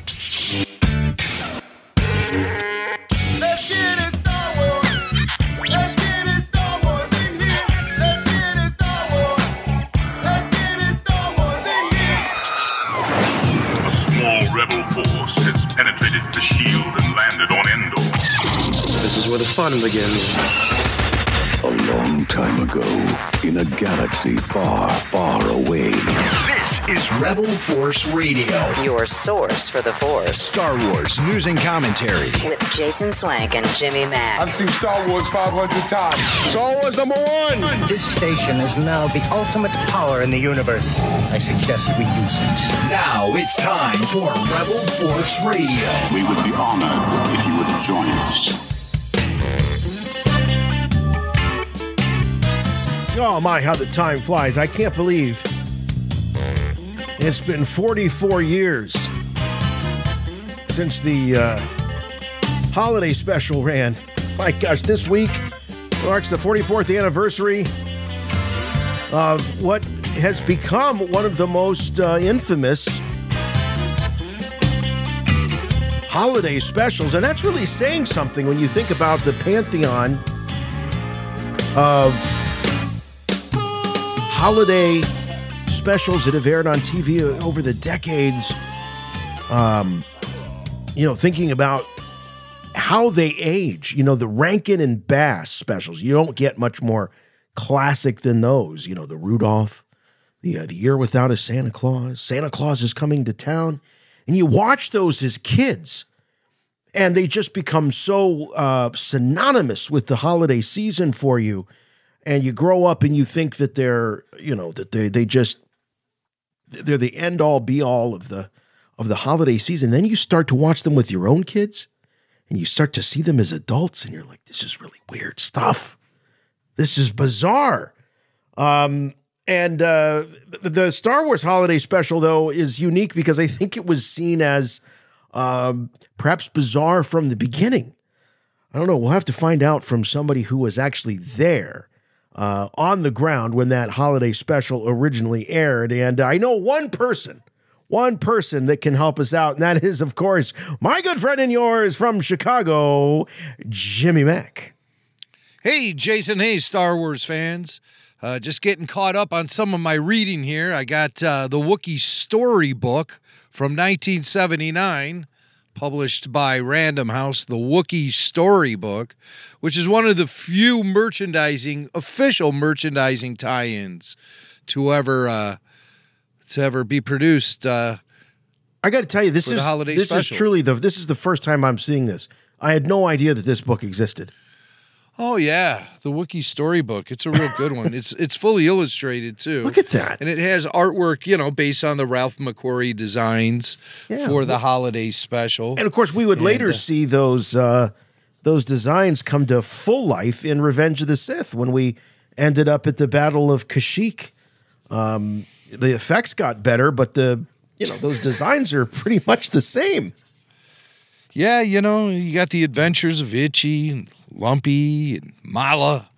Let's get it Star Wars. Let's get it Star Wars in here. Let's get it Star Wars. Let's get it Star Wars in here. A small rebel force has penetrated the shield and landed on Andor. This is where the fun begins. A long time ago, in a galaxy far, far away. This is Rebel Force Radio, Your source for the Force. Star Wars news and commentary. With Jason Swank and Jimmy Mack. I've seen Star Wars 500 times. Star Wars #1! This station is now the ultimate power in the universe. I suggest we use it. Now it's time for Rebel Force Radio. We would be honored if you would join us. Oh my, how the time flies. I can't believe it's been 44 years since the holiday special ran. My gosh, this week marks the 44th anniversary of what has become one of the most infamous holiday specials. And that's really saying something when you think about the pantheon of holiday specials that have aired on TV over the decades. Thinking about how they age. The Rankin and Bass specials. You don't get much more classic than those. The Rudolph, the Year Without a Santa Claus. Santa Claus is Coming to Town. And you watch those as kids, and they just become so synonymous with the holiday season for you. And you grow up and you think that they're the end all be all of the holiday season. Then you start to watch them with your own kids, and you start to see them as adults, and you're like, this is really weird stuff. This is bizarre. The Star Wars holiday special, though, is unique because I think it was seen as perhaps bizarre from the beginning. I don't know. We'll have to find out from somebody who was actually there on the ground when that holiday special originally aired. And I know one person that can help us out, and that is, of course, my good friend and yours from Chicago, Jimmy Mack. Hey, Jason. Hey, Star Wars fans. Just getting caught up on some of my reading here. I got the Wookiee storybook from 1979, published by Random House, the Wookiee Storybook, which is one of the few official merchandising tie-ins to ever be produced. I got to tell you, this is truly this is the first time I'm seeing this. I had no idea that this book existed. Oh yeah, the Wookiee Storybook. It's a real good one. It's fully illustrated too. Look at that. And it has artwork, based on the Ralph McQuarrie designs for the holiday special. And of course, we would later see those designs come to full life in Revenge of the Sith when we ended up at the Battle of Kashyyyk. The effects got better, but those designs are pretty much the same. Yeah, you got the adventures of Itchy and Lumpy and Mala.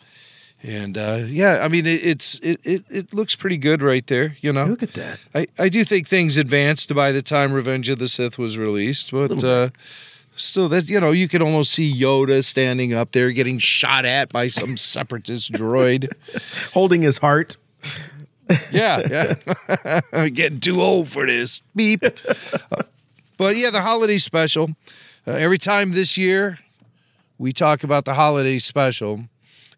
And it looks pretty good right there, Look at that. I do think things advanced by the time Revenge of the Sith was released, but still, that you could almost see Yoda standing up there getting shot at by some separatist droid. Holding his heart. Yeah. I'm getting too old for this. Beep. But yeah, the holiday special. Every time this year, we talk about the holiday special,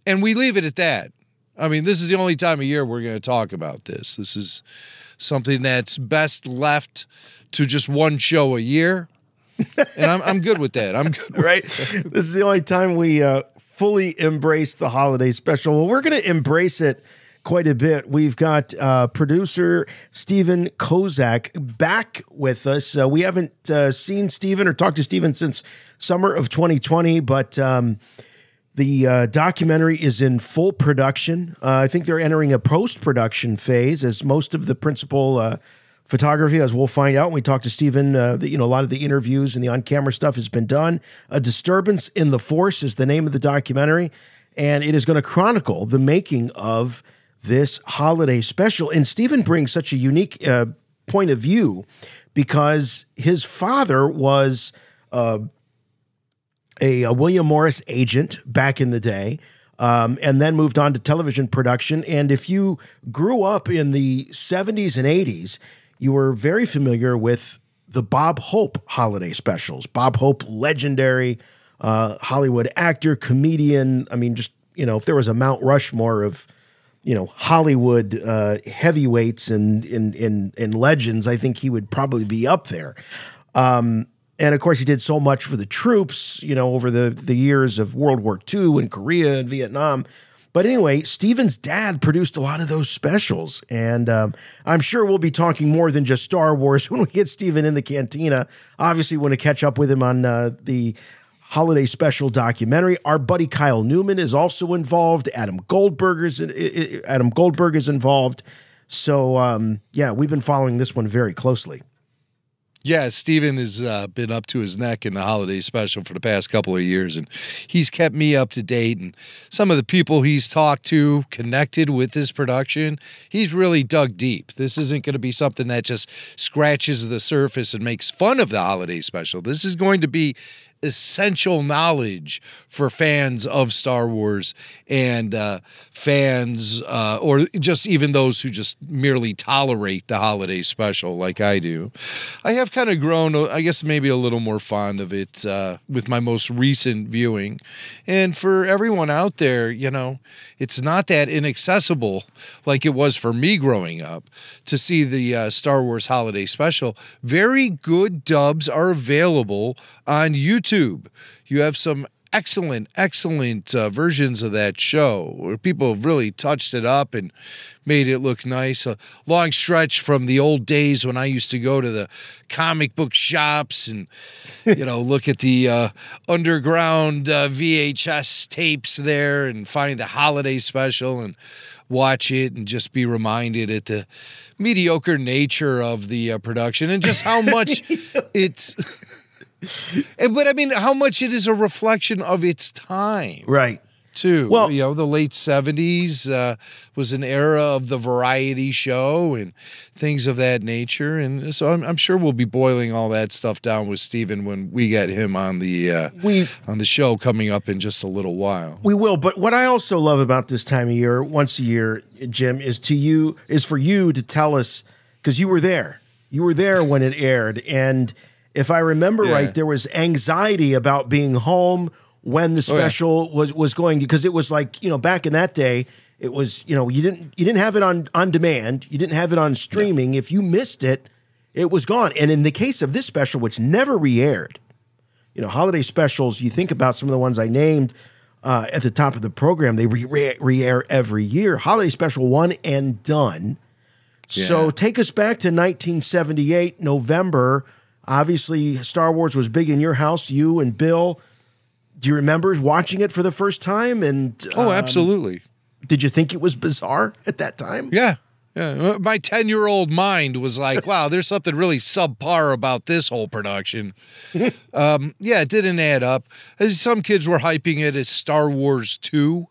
and we leave it at that. I mean, this is the only time of year we're going to talk about this. This is something that's best left to just one show a year, and I'm good with that. I'm good. Right? This is the only time we fully embrace the holiday special. Well, we're going to embrace it quite a bit. We've got producer Steven Kozak back with us. We haven't seen Steven or talked to Steven since summer of 2020, but the documentary is in full production. I think they're entering a post-production phase as most of the principal photography, as we'll find out when we talk to Steven, a lot of the interviews and the on-camera stuff has been done. A Disturbance in the Force is the name of the documentary, and it is going to chronicle the making of this holiday special. And Steven brings such a unique point of view because his father was a William Morris agent back in the day, and then moved on to television production. And if you grew up in the 70s and 80s, you were very familiar with the Bob Hope holiday specials. Bob Hope, legendary Hollywood actor, comedian. I mean, just, if there was a Mount Rushmore of, Hollywood heavyweights and legends, I think he would probably be up there. And of course, he did so much for the troops, over the years of World War II and Korea and Vietnam. But anyway, Steven's dad produced a lot of those specials. And I'm sure we'll be talking more than just Star Wars when we get Steven in the cantina. Obviously, we want to catch up with him on the holiday special documentary. Our buddy Kyle Newman is also involved. Adam Goldberg is involved. So, we've been following this one very closely. Yeah, Steven has been up to his neck in the holiday special for the past couple of years, and he's kept me up to date. And some of the people he's talked to connected with this production, he's really dug deep. This isn't going to be something that just scratches the surface and makes fun of the holiday special. This is going to be essential knowledge for fans of Star Wars and fans or just even those who just merely tolerate the holiday special like I do. I have kind of grown, I guess, maybe a little more fond of it with my most recent viewing. And for everyone out there, it's not that inaccessible like it was for me growing up to see the Star Wars holiday special. Very good dubs are available on YouTube. You have some excellent versions of that show where people have really touched it up and made it look nice. A long stretch from the old days when I used to go to the comic book shops and, look at the underground VHS tapes there and find the holiday special and watch it and just be reminded at the mediocre nature of the production and just how much it's... But I mean, how much it is a reflection of its time. Right. Too. Well, the late 70s was an era of the variety show and things of that nature. And so I'm sure we'll be boiling all that stuff down with Steven when we get him on the show coming up in just a little while. We will. But what I also love about this time of year, once a year, Jim, is for you to tell us, because you were there. You were there when it aired. And if I remember right, there was anxiety about being home when the special was going, because it was like, back in that day, it was, you didn't have it on demand. You didn't have it on streaming. If you missed it, it was gone. And in the case of this special, which never re-aired, holiday specials, you think about some of the ones I named at the top of the program, they re-air every year. Holiday special, one and done. Yeah. So take us back to 1978, November. Obviously, Star Wars was big in your house, you and Bill. Do you remember watching it for the first time? And absolutely. Did you think it was bizarre at that time? Yeah. My 10-year-old mind was like, wow, there's something really subpar about this whole production. It didn't add up. Some kids were hyping it as Star Wars 2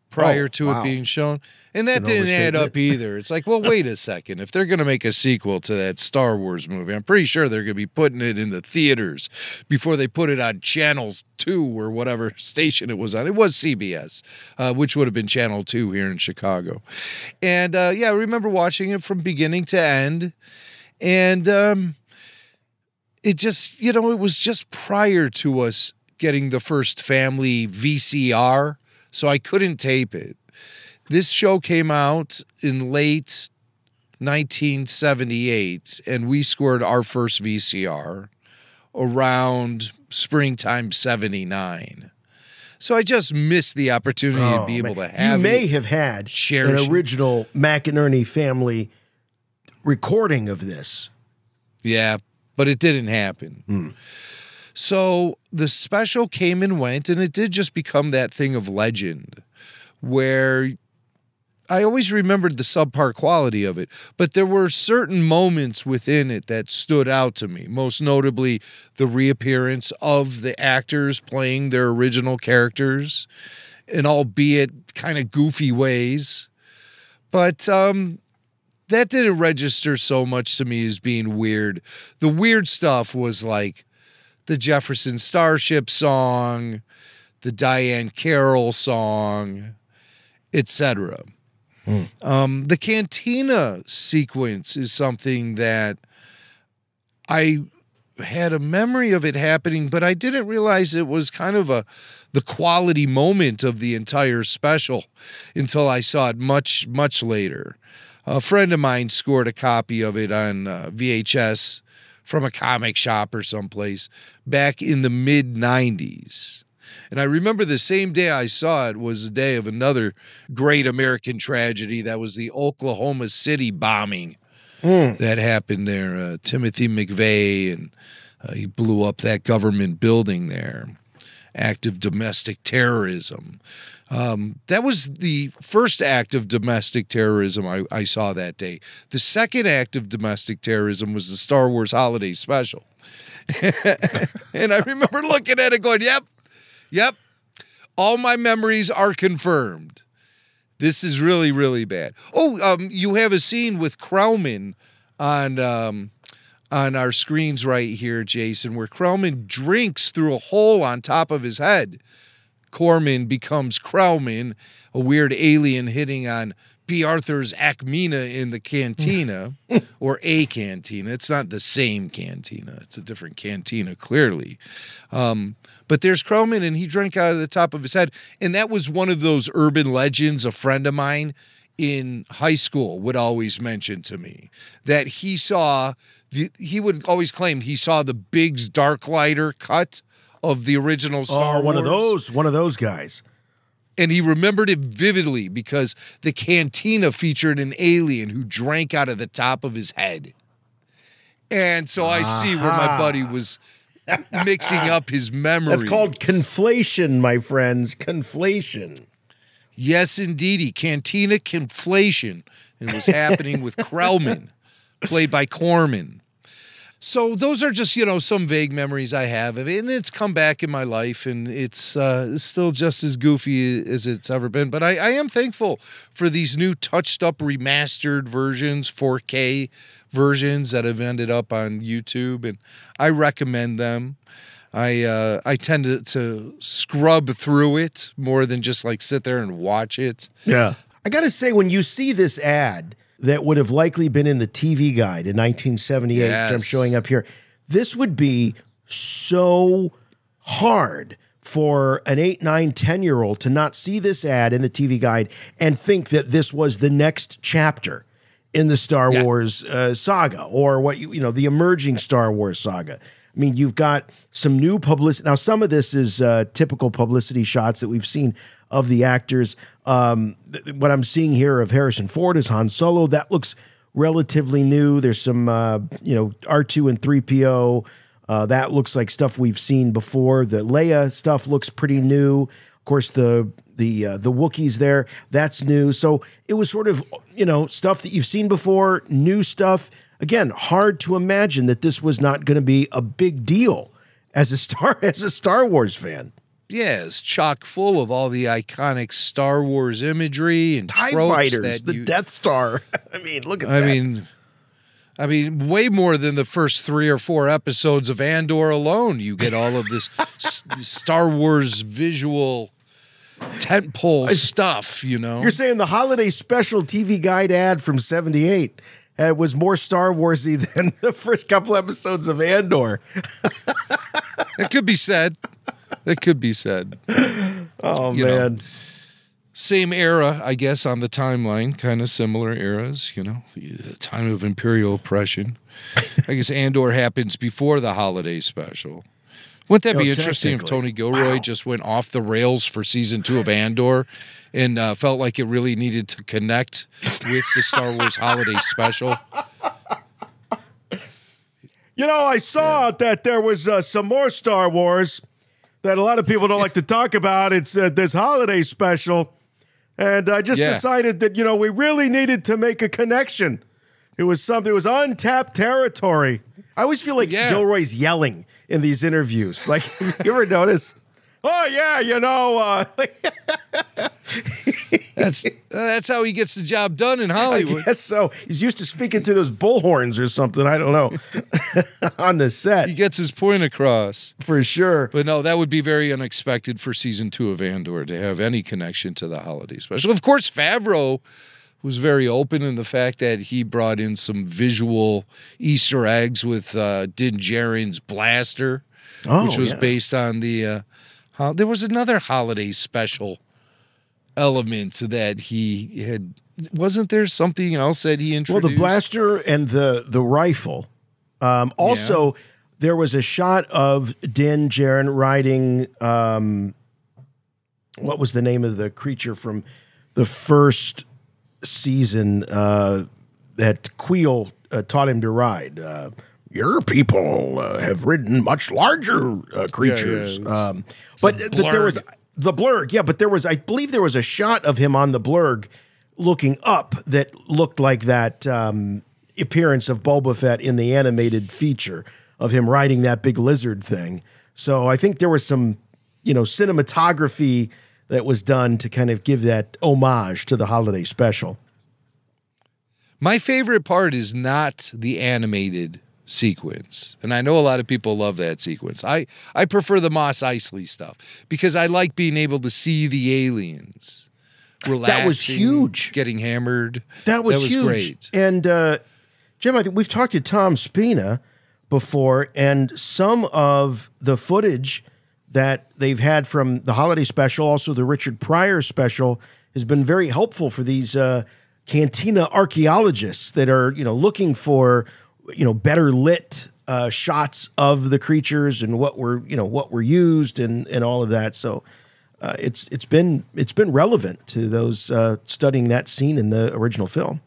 prior to it being shown. And that didn't add up either. It's like, well, wait a second. If they're going to make a sequel to that Star Wars movie, I'm pretty sure they're going to be putting it in the theaters before they put it on Channel 2 or whatever station it was on. It was CBS, which would have been Channel 2 here in Chicago. And, I remember watching it from beginning to end. And it just, it was just prior to us getting the first family VCR, so I couldn't tape it. This show came out in late 1978, and we scored our first VCR around springtime 79. So I just missed the opportunity to be able to have You may have had an original McInerney family recording of this. Yeah, but it didn't happen. So the special came and went, and it did just become that thing of legend where I always remembered the subpar quality of it, but there were certain moments within it that stood out to me, most notably the reappearance of the actors playing their original characters, in albeit kind of goofy ways. But that didn't register so much to me as being weird. The weird stuff was like the Jefferson Starship song, the Diane Carroll song, etc. The Cantina sequence is something that I had a memory of it happening, but I didn't realize it was kind of the quality moment of the entire special until I saw it much, much later. A friend of mine scored a copy of it on VHS from a comic shop or someplace back in the mid-90s. And I remember the same day I saw it was the day of another great American tragedy. That was the Oklahoma City bombing that happened there. Timothy McVeigh, and he blew up that government building there. Act of domestic terrorism. That was the first act of domestic terrorism I saw that day. The second act of domestic terrorism was the Star Wars Holiday Special. And I remember looking at it going, Yep. All my memories are confirmed. This is really, really bad. Oh, you have a scene with Krauman on our screens right here, Jason, where Krauman drinks through a hole on top of his head. Corman becomes Krauman, a weird alien hitting on B. Arthur's Acmina in the cantina, or a cantina. It's not the same cantina. It's a different cantina, clearly. But there's Krauman, and he drank out of the top of his head. And that was one of those urban legends a friend of mine in high school would always mention to me, that he saw, he would always claim he saw the Biggs Darklighter cut of the original Star Wars. One of those guys. And he remembered it vividly because the cantina featured an alien who drank out of the top of his head. And so I see where my buddy was mixing up his memories. That's called conflation, my friends. Conflation. Yes, indeedy. Cantina conflation. And it was happening with Krauman, played by Corman. So those are just, some vague memories I have of it, and it's come back in my life, and it's still just as goofy as it's ever been. But I am thankful for these new touched-up remastered versions, 4K versions that have ended up on YouTube, and I recommend them. I tend to scrub through it more than just like sit there and watch it. Yeah. I got to say, when you see this ad that would have likely been in the TV Guide in 1978, Yes. I'm showing up here, this would be so hard for an 8, 9, 10-year-old to not see this ad in the TV Guide and think that this was the next chapter in the Star Wars saga, or what the emerging Star Wars saga. I mean, you've got some new publicity. Now, some of this is typical publicity shots that we've seen of the actors. What I'm seeing here of Harrison Ford as Han Solo, that looks relatively new. There's some, R2 and 3PO. That looks like stuff we've seen before. The Leia stuff looks pretty new. Of course, the Wookiees there, that's new. So it was sort of, stuff that you've seen before, new stuff. Again, hard to imagine that this was not going to be a big deal as a Star Wars fan. Yeah, it's chock full of all the iconic Star Wars imagery and TIE tropes fighters, that the Death Star. I mean, look at I that. mean, way more than the first 3 or 4 episodes of Andor alone. You get all of this Star Wars visual tentpole stuff, You're saying the holiday special TV Guide ad from 78 was more Star Warsy than the first couple episodes of Andor. It could be said. It could be said. Oh, man. Same era, I guess, on the timeline. Kind of similar eras, the time of Imperial oppression. I guess Andor happens before the holiday special. Wouldn't that be interesting if Tony Gilroy just went off the rails for season 2 of Andor and felt like it really needed to connect with the Star Wars holiday special? I saw that there was some more Star Wars that a lot of people don't like to talk about. It's this holiday special. And I just decided that, we really needed to make a connection. It was untapped territory. I always feel like Gilroy's yelling in these interviews. Like, you ever notice? oh yeah, That's how he gets the job done in I Hollywood. guess so. He's used to speaking through those bullhorns or something. I don't know. On the set. He gets his point across. For sure. But no, that would be very unexpected for season 2 of Andor to have any connection to the holiday special. Of course, Favreau was very open in the fact that he brought in some visual Easter eggs with Din Djarin's blaster, which was based on the. There was another holiday special element that he had. Wasn't there something else that he introduced? Well, the blaster and the rifle. Also, there was a shot of Din Djarin riding. What was the name of the creature from the first season that Queel taught him to ride? Your people have ridden much larger creatures. But there was the blurg. Yeah, but I believe there was a shot of him on the blurg looking up that looked like that appearance of Boba Fett in the animated feature of him riding that big lizard thing. So I think there was some, cinematography that was done to kind of give that homage to the holiday special. My favorite part is not the animated sequence. And I know a lot of people love that sequence. I prefer the Mos Eisley stuff because I like being able to see the aliens relaxing. That was huge. Getting hammered. That was huge. Great. And Jim, I think we've talked to Tom Spina before, and some of the footage that they've had from the holiday special, also the Richard Pryor special, has been very helpful for these cantina archaeologists that are, looking for, better lit shots of the creatures and what were used and all of that. So it's been relevant to those studying that scene in the original film.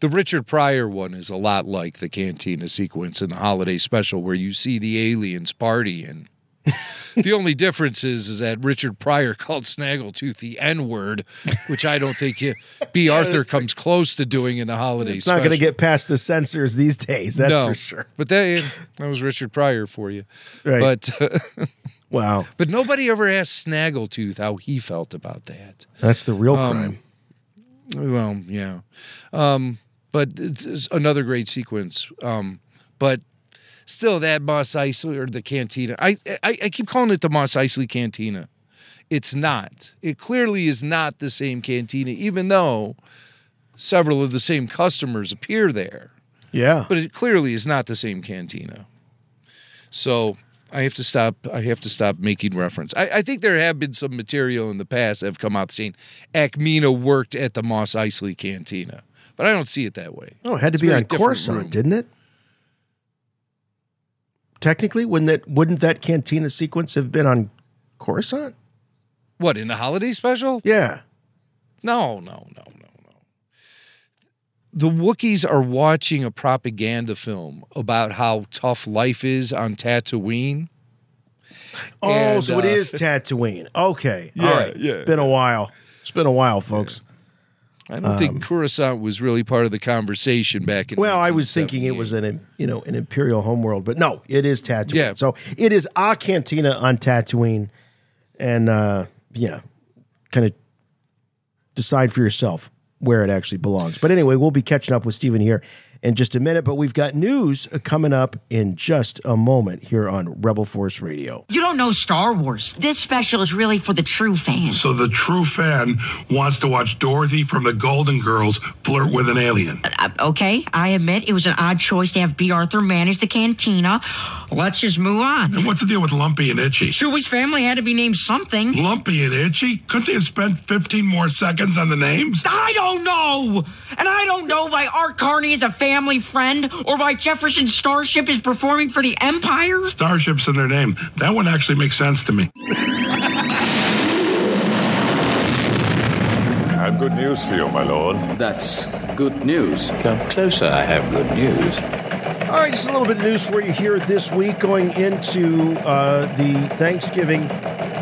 The Richard Pryor one is a lot like the cantina sequence in the holiday special where you see the aliens party, and the only difference is that Richard Pryor called Snaggletooth the N-word, which I don't think B. Arthur comes close to doing in the holiday It's special. not going to get past the censors these days, that's for sure. But that was Richard Pryor for you. Right. But wow. But nobody ever asked Snaggletooth how he felt about that. That's the real crime. Well, yeah. But it's another great sequence. But still, that Mos Eisley or the cantina, I keep calling it the Mos Eisley Cantina. It's not. It clearly is not the same cantina, even though several of the same customers appear there. Yeah. But it clearly is not the same cantina. So I have to stop making reference. I think there have been some material in the past that have come out saying Akmina worked at the Mos Eisley Cantina. But I don't see it that way. Oh, it had to be on Coruscant, didn't it? Technically, wouldn't that cantina sequence have been on Coruscant? What, in the holiday special? Yeah. No. The Wookiees are watching a propaganda film about how tough life is on Tatooine. Oh, And, so it is Tatooine. Okay. Yeah, all right. yeah. It's been a while, folks. I don't think Coruscant was really part of the conversation back in. Well, I was thinking it was an Imperial homeworld, but no, it is Tatooine. Yeah. So it is a cantina on Tatooine, and kind of decide for yourself where it actually belongs. But anyway, we'll be catching up with Steven here in just a minute, but we've got news coming up in just a moment here on Rebel Force Radio. You don't know Star Wars. This special is really for the true fan. So the true fan wants to watch Dorothy from the Golden Girls flirt with an alien. Okay, I admit it was an odd choice to have B. Arthur manage the cantina. Let's just move on. And what's the deal with Lumpy and Itchy? Chewie's family had to be named something. Lumpy and Itchy? Couldn't they have spent 15 more seconds on the names? I don't know! And I don't know why Art Carney is a family friend or why Jefferson Starship is performing for the Empire. Starship's in their name. That one actually makes sense to me. I have good news for you, my lord. That's good news. Come closer, I have good news. All right, just a little bit of news for you here this week going into the Thanksgiving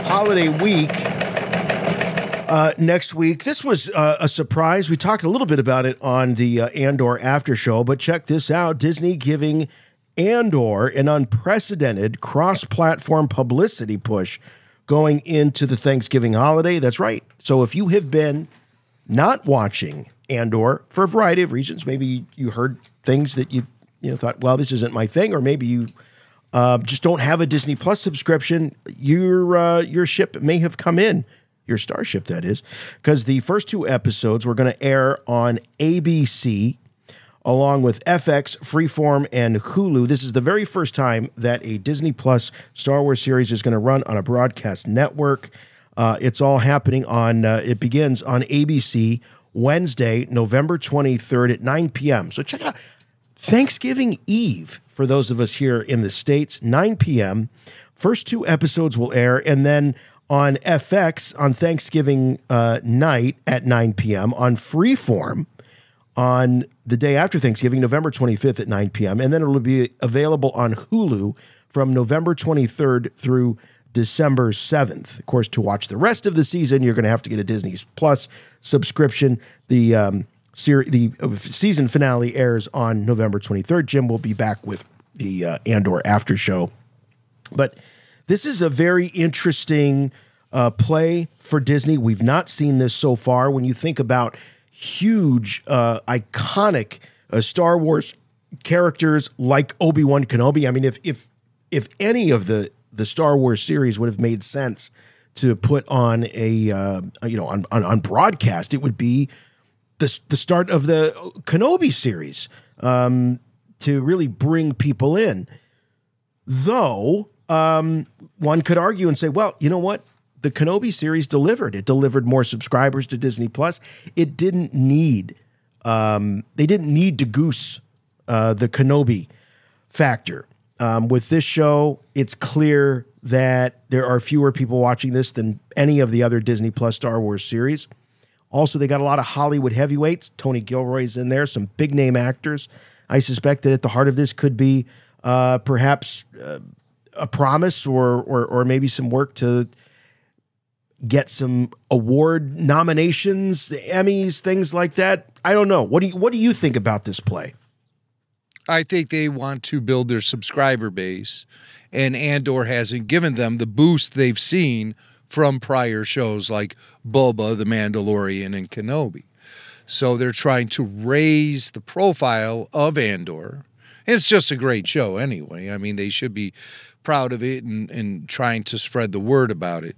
holiday week. Next week, this was a surprise. We talked a little bit about it on the Andor after show, but check this out. Disney giving Andor an unprecedented cross-platform publicity push, going into the Thanksgiving holiday. That's right. So if you have been not watching Andor for a variety of reasons, maybe you heard things that you thought, well, this isn't my thing, or maybe you just don't have a Disney Plus subscription, your ship may have come in, your starship, that is, because the first 2 episodes were going to air on ABC along with FX, Freeform, and Hulu. This is the very first time that a Disney Plus Star Wars series is going to run on a broadcast network. It's all happening on, it begins on ABC Wednesday, November 23rd at 9 p.m. So check it out. Thanksgiving Eve, for those of us here in the States, 9 p.m. First 2 episodes will air, and then on FX on Thanksgiving night at 9 p.m. on Freeform on the day after Thanksgiving, November 25th at 9 p.m. And then it will be available on Hulu from November 23rd through December 7th. Of course, to watch the rest of the season, you're going to have to get a Disney Plus subscription. The season finale airs on November 23rd. Jim will be back with the Andor after show. But this is a very interesting play for Disney. We've not seen this so far. When you think about huge, iconic Star Wars characters like Obi-Wan Kenobi, I mean, if any of the Star Wars series would have made sense to put on on broadcast, it would be the start of the Kenobi series to really bring people in. Though one could argue and say, well, you know what? The Kenobi series delivered. It delivered more subscribers to Disney Plus. It didn't need they didn't need to goose the Kenobi factor. With this show, it's clear that there are fewer people watching this than any of the other Disney Plus Star Wars series. Also, they got a lot of Hollywood heavyweights. Tony Gilroy's in there, some big name actors. I suspect that at the heart of this could be perhaps a promise or maybe some work to get some award nominations, the Emmys, things like that. I don't know. What do you think about this play? I think they want to build their subscriber base, and Andor hasn't given them the boost they've seen from prior shows like Boba, The Mandalorian, and Kenobi. So they're trying to raise the profile of Andor. And it's just a great show anyway. I mean, they should be proud of it and trying to spread the word about it.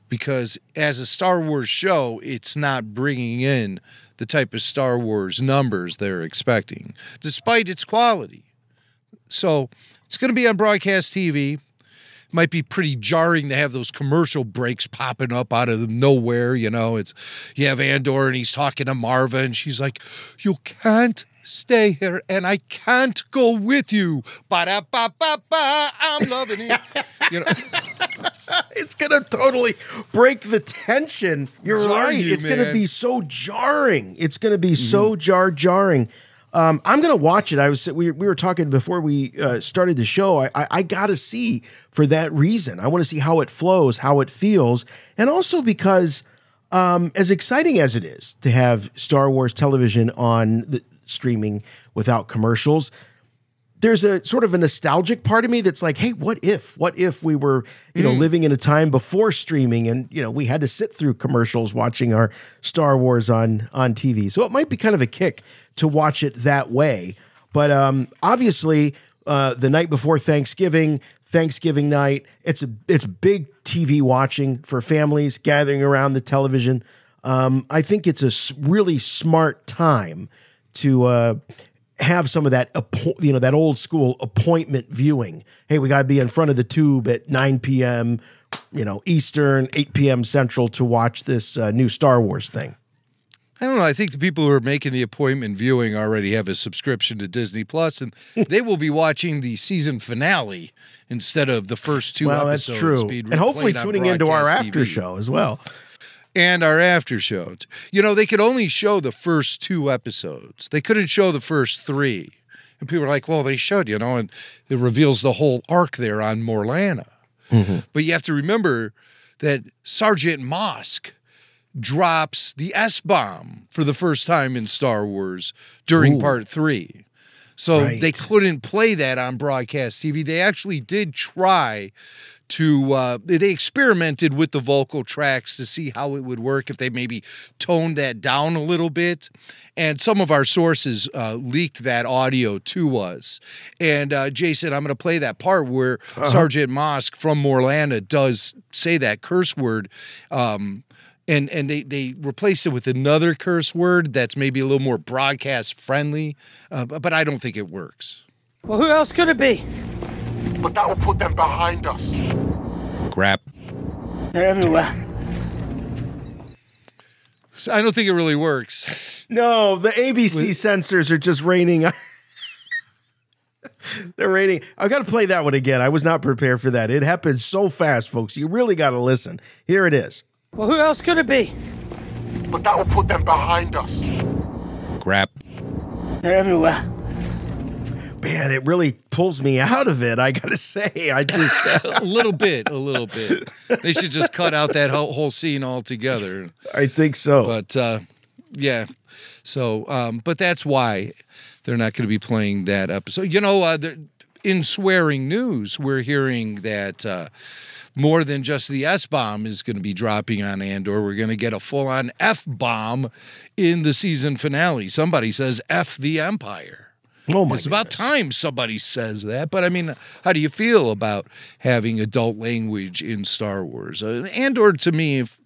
Because as a Star Wars show, it's not bringing in the type of Star Wars numbers they're expecting, despite its quality. So it's going to be on broadcast TV. Might be pretty jarring to have those commercial breaks popping up out of nowhere. You know, you have Andor and he's talking to Marva and she's like, "You can't stay here and I can't go with you. Ba-da-ba-ba-ba, I'm loving it." You know, it's going to totally break the tension. You're right. You, it's going to be so jarring. It's going to be so jarring. I'm going to watch it. We were talking before we started the show. I got to see for that reason. I want to see how it flows, how it feels, and also because as exciting as it is to have Star Wars television on the streaming without commercials, there's a sort of a nostalgic part of me that's like, hey, what if we were, living in a time before streaming and, we had to sit through commercials watching our Star Wars on TV. So it might be kind of a kick to watch it that way. But obviously, the night before Thanksgiving night, it's big TV watching for families gathering around the television. I think it's a really smart time to have some of that, that old school appointment viewing. Hey, we got to be in front of the tube at 9 p.m., Eastern, 8 p.m. Central to watch this new Star Wars thing. I don't know. I think the people who are making the appointment viewing already have a subscription to Disney Plus, and they will be watching the season finale instead of the first 2 episodes. That's true. And hopefully tuning into our after show as well. And our after show. They could only show the first 2 episodes. They couldn't show the first 3. And people are like, well, they should, and it reveals the whole arc there on Morlana. Mm-hmm. But you have to remember that Sergeant Mosk drops the S-bomb for the first time in Star Wars during part 3. So they couldn't play that on broadcast TV. They actually did try to they experimented with the vocal tracks to see how it would work if they maybe toned that down a little bit. And some of our sources leaked that audio to us. And Jason, I'm going to play that part where Sergeant Mosk from Morlanda does say that curse word. And they replaced it with another curse word that's maybe a little more broadcast friendly, but I don't think it works. Well, who else could it be? But that will put them behind us. Crap. They're everywhere. So I don't think it really works. No, the ABC censors are just raining. They're raining. I got to play that one again. I was not prepared for that. It happened so fast, folks. You really got to listen. Here it is. Well, who else could it be? But that will put them behind us. Crap. They're everywhere. Man, it really pulls me out of it. I got to say, I just a little bit. They should just cut out that whole scene altogether. I think so. But yeah, so but that's why they're not going to be playing that episode. You know, in swearing news, we're hearing that more than just the S-bomb is going to be dropping on Andor. We're going to get a full-on F-bomb in the season finale. Somebody says F the Empire. Oh my! It's about time somebody says that. But I mean, how do you feel about having adult language in Star Wars? Andor, to me, if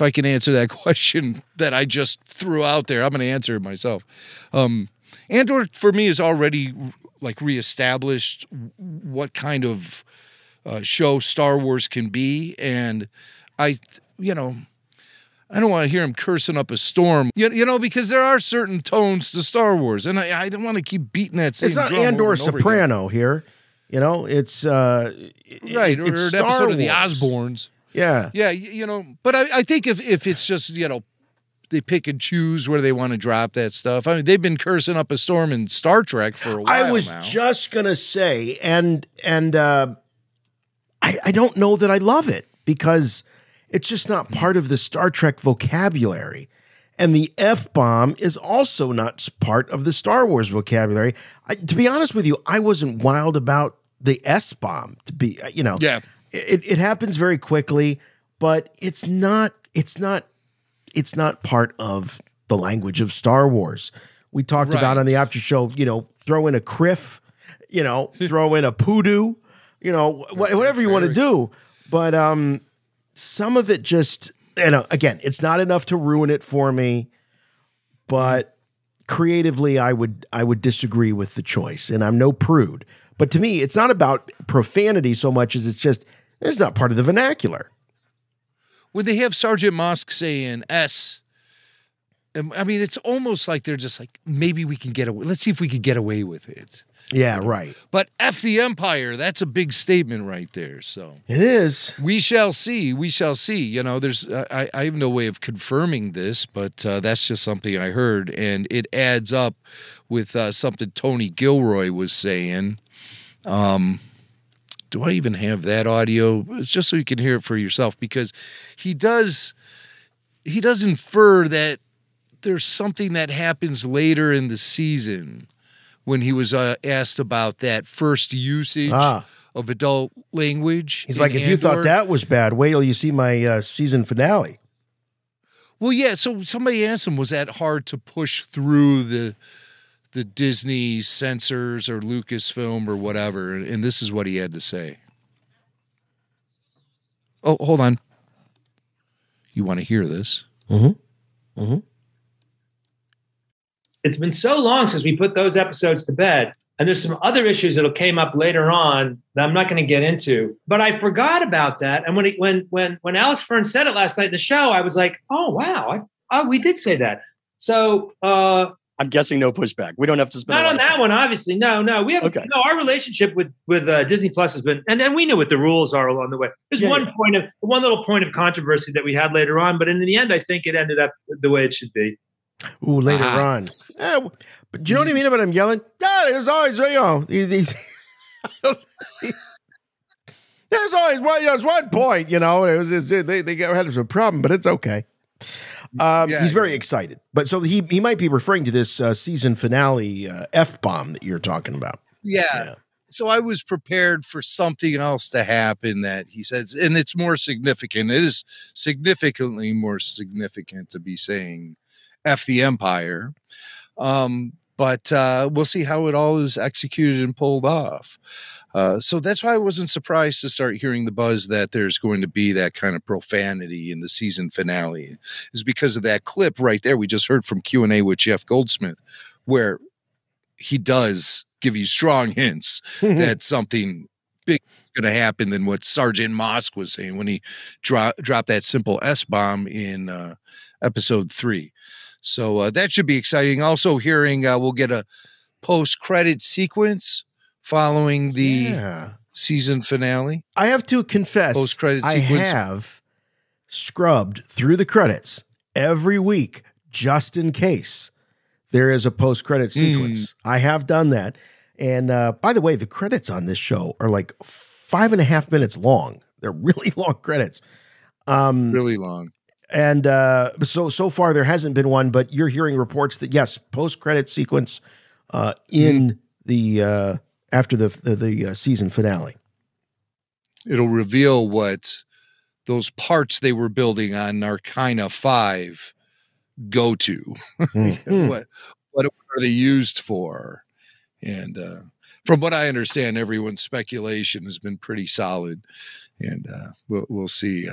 I can answer that question that I just threw out there, I'm going to answer it myself. Andor, for me, is already like reestablished what kind of show Star Wars can be, and I don't want to hear him cursing up a storm, you know, because there are certain tones to Star Wars, and I don't want to keep beating that same drum. It's not Andor Soprano here, you know. It's right, it's or an Star episode Wars. of the Osbournes. Yeah, you know. But I think if it's just, you know, they pick and choose where they want to drop that stuff. I mean, they've been cursing up a storm in Star Trek for a while. I was now. just gonna say, and I don't know that I love it because it's just not part of the Star Trek vocabulary. And the F-bomb is also not part of the Star Wars vocabulary. To be honest with you, I wasn't wild about the S-bomb. To be, you know, yeah, it happens very quickly, but it's not part of the language of Star Wars. We talked about on the after show, you know, throw in a criff, you know, throw in a poodoo, you know, whatever you want to do. But some of it just, you know, again, it's not enough to ruin it for me, but creatively I would disagree with the choice, and I'm no prude. But to me, it's not about profanity so much as it's not part of the vernacular. When they have Sergeant Mosk saying S, I mean, it's almost like they're just like, maybe we can get away. Let's see if we can get away with it. Yeah, you know? Right. But F the Empire, that's a big statement right there. So it is. We shall see. We shall see. You know, there's I have no way of confirming this, but that's just something I heard, and it adds up with something Tony Gilroy was saying. Do I even have that audio? It's just so you can hear it for yourself, because he does infer that there's something that happens later in the season when he was asked about that first usage of adult language. He's like, if you thought that was bad, wait till you see my season finale. Well, yeah, so somebody asked him, was that hard to push through the Disney censors or Lucasfilm or whatever? And this is what he had to say. Oh, hold on. You want to hear this? Mm-hmm. Mm-hmm. It's been so long since we put those episodes to bed, and there's some other issues that came up later on that I'm not going to get into. But I forgot about that, and when Alex Fern said it last night in the show, I was like, "Oh wow, we did say that." So I'm guessing no pushback. We don't have to spend. Not on that one, obviously. No, we have. Okay. No, our relationship with Disney Plus has been, and we knew what the rules are along the way. There's one little point of controversy that we had later on, but in the end, I think it ended up the way it should be. Ooh, later on. But do you know what I mean about him yelling? Yeah, there's always, you know, there's always one point, you know. It was they had a problem, but it's okay. He's very excited. But so he might be referring to this season finale F-bomb that you're talking about. Yeah. So I was prepared for something else to happen that he says, and it's more significant. It is significantly more significant to be saying F the Empire. But we'll see how it all is executed and pulled off. So that's why I wasn't surprised to start hearing the buzz that there's going to be that kind of profanity in the season finale, is because of that clip right there we just heard from Q&A with Jeff Goldsmith, where he does give you strong hints that something big is going to happen than what Sergeant Mosk was saying when he dropped that simple S-bomb in episode 3. So that should be exciting. Also hearing we'll get a post-credit sequence following the season finale. I have to confess, post-credit I sequence. have scrubbed through the credits every week just in case there is a post-credit sequence. I have done that. And by the way, the credits on this show are like 5.5 minutes long. They're really long credits. Really long. And so far there hasn't been one, but you're hearing reports that yes, post-credit sequence in the after the season finale. It'll reveal what those parts they were building on Narkina 5 go to. What are they used for? And from what I understand, everyone's speculation has been pretty solid, and we'll see.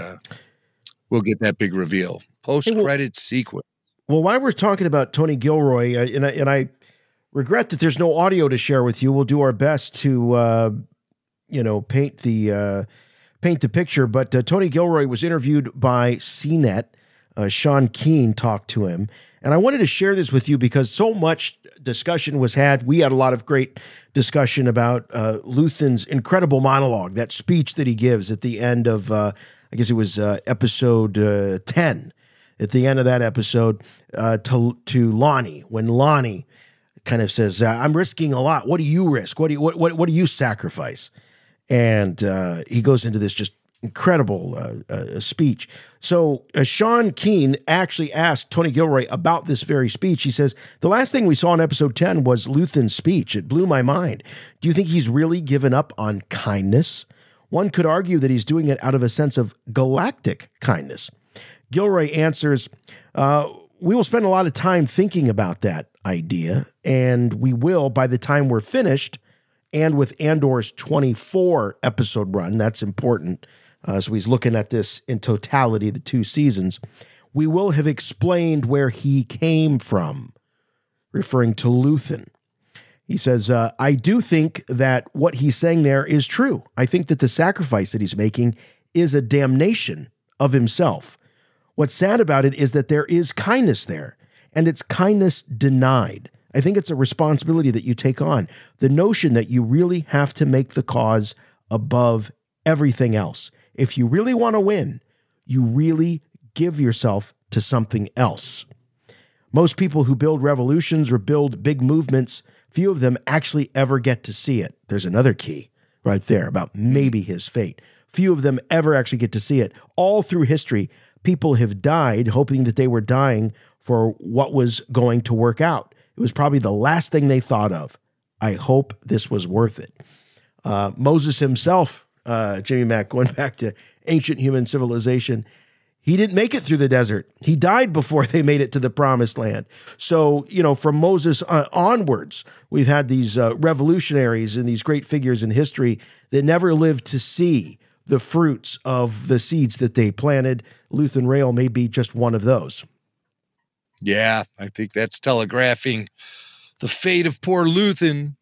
We'll get that big reveal. Post-credit sequence. Well, while we're talking about Tony Gilroy, and I regret that there's no audio to share with you. We'll do our best to paint the picture. But Tony Gilroy was interviewed by CNET. Sean Keane talked to him. And I wanted to share this with you because so much discussion was had. We had a lot of great discussion about Luthen's incredible monologue, that speech that he gives at the end of, I guess it was episode 10. At the end of that episode to Lonnie, when Lonnie kind of says, I'm risking a lot. What do you risk? What do you sacrifice? And he goes into this just incredible speech. So Sean Keane actually asked Tony Gilroy about this very speech. He says, the last thing we saw in episode 10 was Luthen's speech. It blew my mind. Do you think he's really given up on kindness? One could argue that he's doing it out of a sense of galactic kindness. Gilroy answers, we will spend a lot of time thinking about that idea, and we will by the time we're finished, and with Andor's 24-episode run. That's important. So he's looking at this in totality, the 2 seasons. We will have explained where he came from, referring to Luthen. He says, I do think that what he's saying there is true. I think that the sacrifice that he's making is a damnation of himself. What's sad about it is that there is kindness there, and it's kindness denied. I think it's a responsibility that you take on. The notion that you really have to make the cause above everything else. If you really want to win, you really give yourself to something else. Most people who build revolutions or build big movements, few of them actually ever get to see it. There's another key right there about maybe his fate. Few of them ever actually get to see it. All through history, people have died hoping that they were dying for what was going to work out. It was probably the last thing they thought of. I hope this was worth it. Moses himself, Jimmy Mack, going back to ancient human civilization, he didn't make it through the desert. He died before they made it to the promised land. So, from Moses onwards, we've had these revolutionaries and these great figures in history that never lived to see the fruits of the seeds that they planted. Luthen Rail may be just one of those. Yeah, I think that's telegraphing the fate of poor Luthen.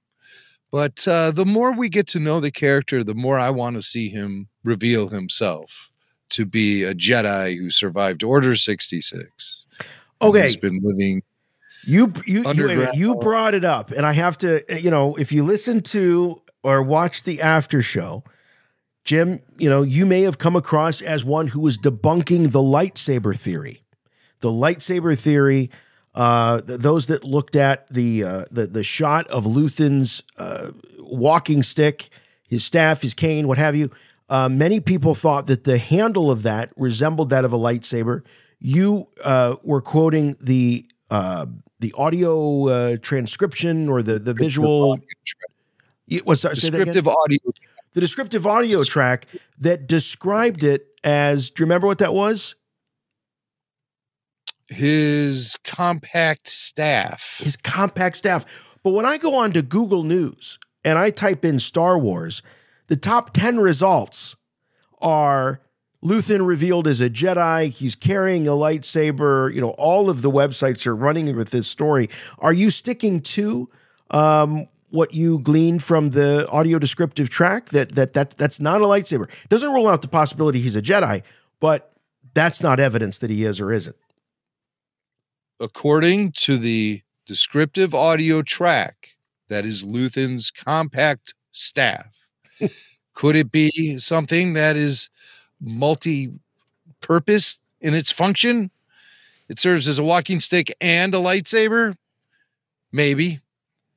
But the more we get to know the character, the more I want to see him reveal himself to be a Jedi who survived Order 66. Okay. He's been living You underground. brought it up, and I have to, if you listen to or watch the after show, Jim, you may have come across as one who was debunking the lightsaber theory. The lightsaber theory, those that looked at the shot of Luthen's walking stick, his staff, his cane, what have you, many people thought that the handle of that resembled that of a lightsaber. You were quoting the audio transcription or the visual. Descriptive audio. The descriptive audio track that described it as, do you remember what that was? His compact staff. His compact staff. But when I go on to Google News and I type in Star Wars, the top 10 results are Luthen revealed as a Jedi. He's carrying a lightsaber. You know, all of the websites are running with this story. Are you sticking to what you gleaned from the audio descriptive track? That's not a lightsaber. Doesn't rule out the possibility he's a Jedi, but that's not evidence that he is or isn't. According to the descriptive audio track, that is Luthen's compact staff. Could it be something that is multi-purpose in its function? It serves as a walking stick and a lightsaber? Maybe.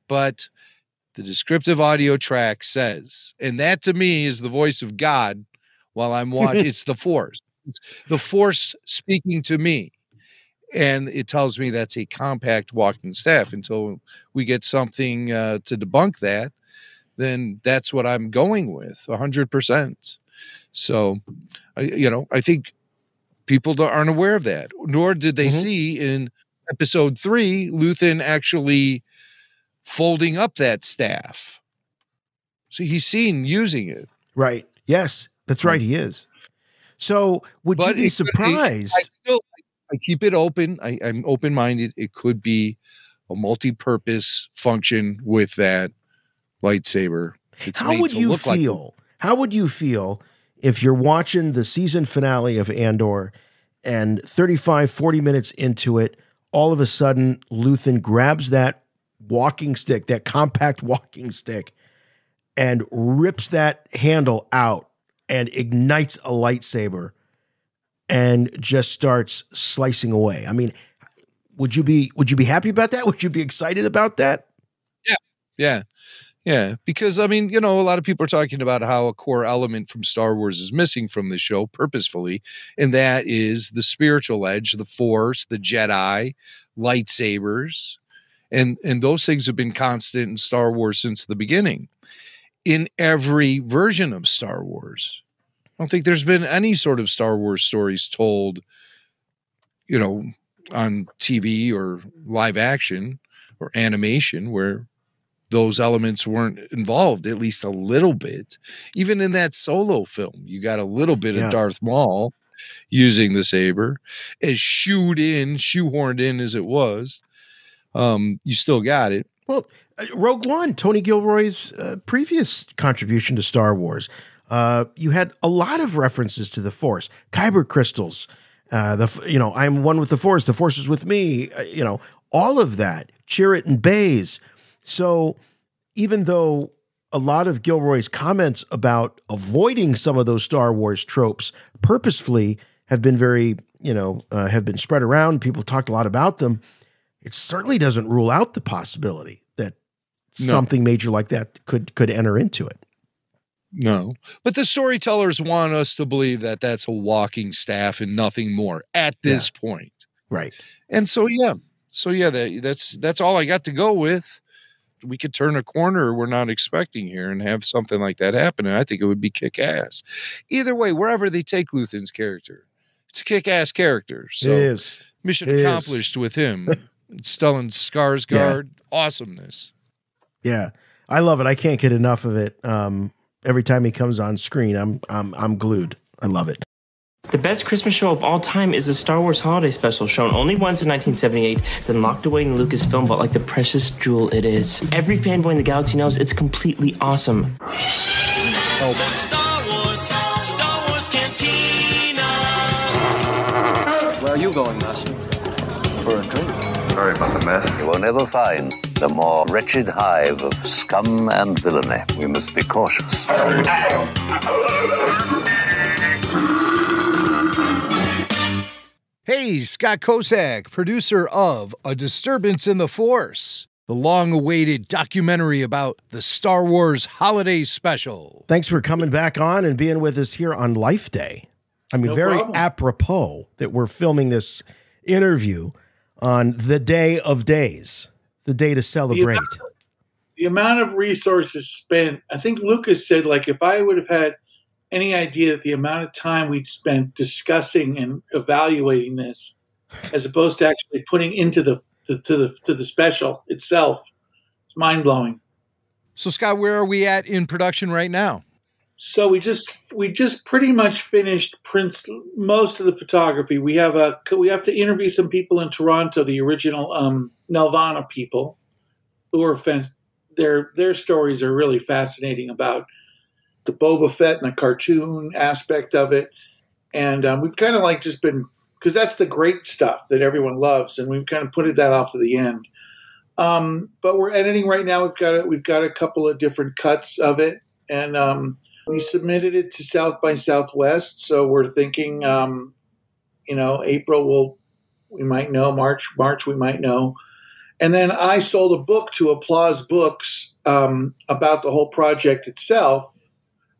But the descriptive audio track says, and that to me is the voice of God while I'm watching. It's the Force. It's the Force speaking to me. And it tells me that's a compact walking staff. Until we get something to debunk that, then that's what I'm going with, 100%. So, I think people aren't aware of that, nor did they see in episode 3, Luthen actually folding up that staff. So he's seen using it. Right. Yes, that's right. He is. So would you be surprised? I keep it open. I'm open-minded. It could be a multi-purpose function with that lightsaber. How would you feel? How would you feel if you're watching the season finale of Andor and 35, 40 minutes into it, all of a sudden Luthen grabs that walking stick, that compact walking stick, and rips that handle out and ignites a lightsaber and just starts slicing away? I mean, would you be happy about that? Would you be excited about that? Yeah. Because, I mean, a lot of people are talking about how a core element from Star Wars is missing from the show purposefully, and that is the spiritual edge, the Force, the Jedi, lightsabers, and those things have been constant in Star Wars since the beginning. In every version of Star Wars, I don't think there's been any sort of Star Wars stories told, on TV or live action or animation where those elements weren't involved, at least a little bit. Even in that Solo film, you got a little bit of Darth Maul using the saber, as shoehorned in as it was. You still got it. Well, Rogue One, Tony Gilroy's previous contribution to Star Wars, you had a lot of references to the Force, Kyber crystals, I'm one with the Force is with me, all of that, Chirrut and Baze. So even though a lot of Gilroy's comments about avoiding some of those Star Wars tropes purposefully have been very, have been spread around, people talked a lot about them, it certainly doesn't rule out the possibility that something major like that could enter into it. No, but the storytellers want us to believe that that's a walking staff and nothing more at this point. Right. And so, that's all I got to go with. We could turn a corner we're not expecting here and have something like that happen. And I think it would be kick-ass. Either way, wherever they take Luthen's character, it's a kick-ass character. So it is. Mission accomplished with him. Stellan Skarsgård, awesomeness. Yeah, I love it. I can't get enough of it. Every time he comes on screen, I'm glued. I love it. The best Christmas show of all time is a Star Wars holiday special, shown only once in 1978, then locked away in the Lucasfilm vault like the precious jewel it is. Every fanboy in the galaxy knows it's completely awesome. Star Wars Cantina. Where are you going, Master? For a drink. Sorry about the mess. You will never find the more wretched hive of scum and villainy. We must be cautious. Hey, Scott Kozak, producer of A Disturbance in the Force, the long-awaited documentary about the Star Wars Holiday Special. Thanks for coming back on and being with us here on Life Day. I mean, very apropos that we're filming this interview on the day of days, the day to celebrate. the amount of resources spent, I think Lucas said, like, if I would have had any idea that the amount of time we'd spent discussing and evaluating this, as opposed to actually putting into the special itself, it's mind blowing. So, Scott, where are we at in production right now? So we just pretty much finished most of the photography. We have to interview some people in Toronto, the original Nelvana people, who are their stories are really fascinating about the Boba Fett and the cartoon aspect of it. And we've kind of like just been, because that's the great stuff that everyone loves, and we've kind of put that off to the end. But we're editing right now. We've got a couple of different cuts of it, and we submitted it to South by Southwest. So we're thinking, April we might know, March we might know. And then I sold a book to Applause Books about the whole project itself,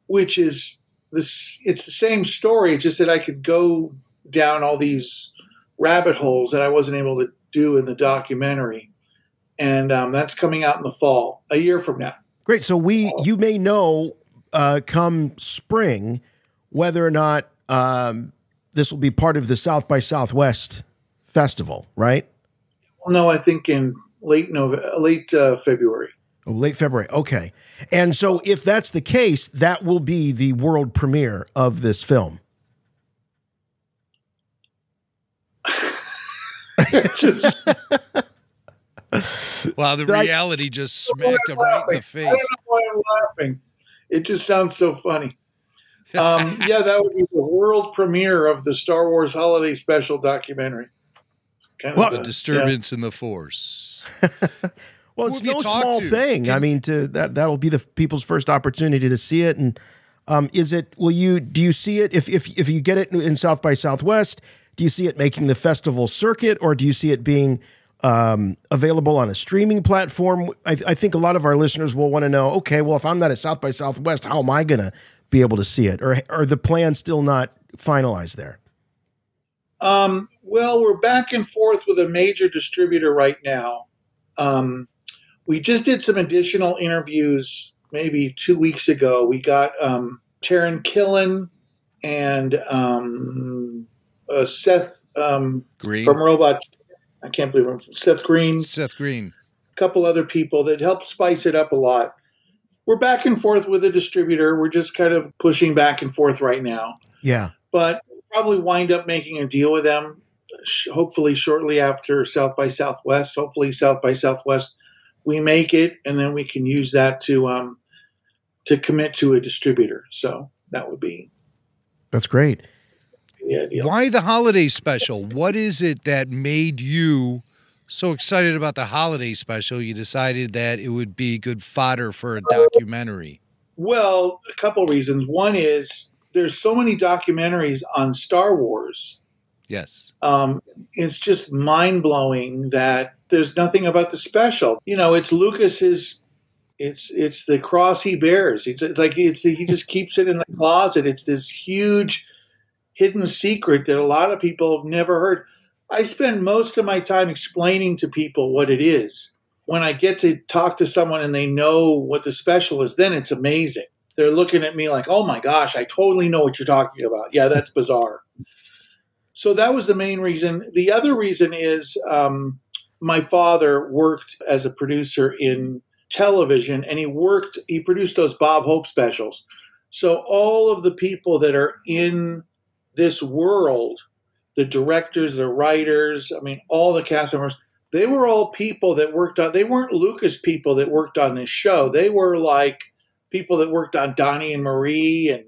which is it's the same story, just that I could go down all these rabbit holes that I wasn't able to do in the documentary. And that's coming out in the fall, a year from now. Great. So you may know come spring whether or not this will be part of the South by Southwest festival, right? Well, no, I think in late February. Oh, late February. Okay. And so if that's the case, that will be the world premiere of this film. Wow, the reality just smacked him right in the face. I don't know why I'm laughing. It just sounds so funny. Yeah, that would be the world premiere of the Star Wars Holiday Special documentary. The Disturbance in the Force. Well, it's no small thing. I mean, that'll be the people's first opportunity to see it. And do you see it if you get it in South by Southwest? Do you see it making the festival circuit, or do you see it being available on a streaming platform? I think a lot of our listeners will want to know, okay, well, if I'm not at South by Southwest, how am I going to be able to see it? Or are the plans still not finalized there? Well, we're back and forth with a major distributor right now. We just did some additional interviews maybe 2 weeks ago. We got Taran Killen and Seth Green from Robot. I can't believe him. Seth Green. A couple other people that helped spice it up a lot. We're back and forth with a distributor. We're just kind of pushing back and forth right now. Yeah. But we'll probably wind up making a deal with them, hopefully shortly after South by Southwest. Hopefully South by Southwest, we make it, and then we can use that to commit to a distributor. So that would be. That's great. Why the holiday special? What is it that made you so excited about the holiday special you decided that it would be good fodder for a documentary? Well, a couple reasons. One is there's so many documentaries on Star Wars. Yes. It's just mind-blowing that there's nothing about the special. It's Lucas's, it's the cross he bears. He just keeps it in the closet. It's this huge hidden secret that a lot of people have never heard. I spend most of my time explaining to people what it is. When I get to talk to someone and they know what the special is, then it's amazing. They're looking at me like, oh my gosh, I totally know what you're talking about. Yeah, that's bizarre. So that was the main reason. The other reason is my father worked as a producer in television, and he produced those Bob Hope specials. So all of the people that are in this world, the directors, the writers, all the cast members, they were all people that worked on, they weren't Lucas people that worked on this show. They were like people that worked on Donnie and Marie and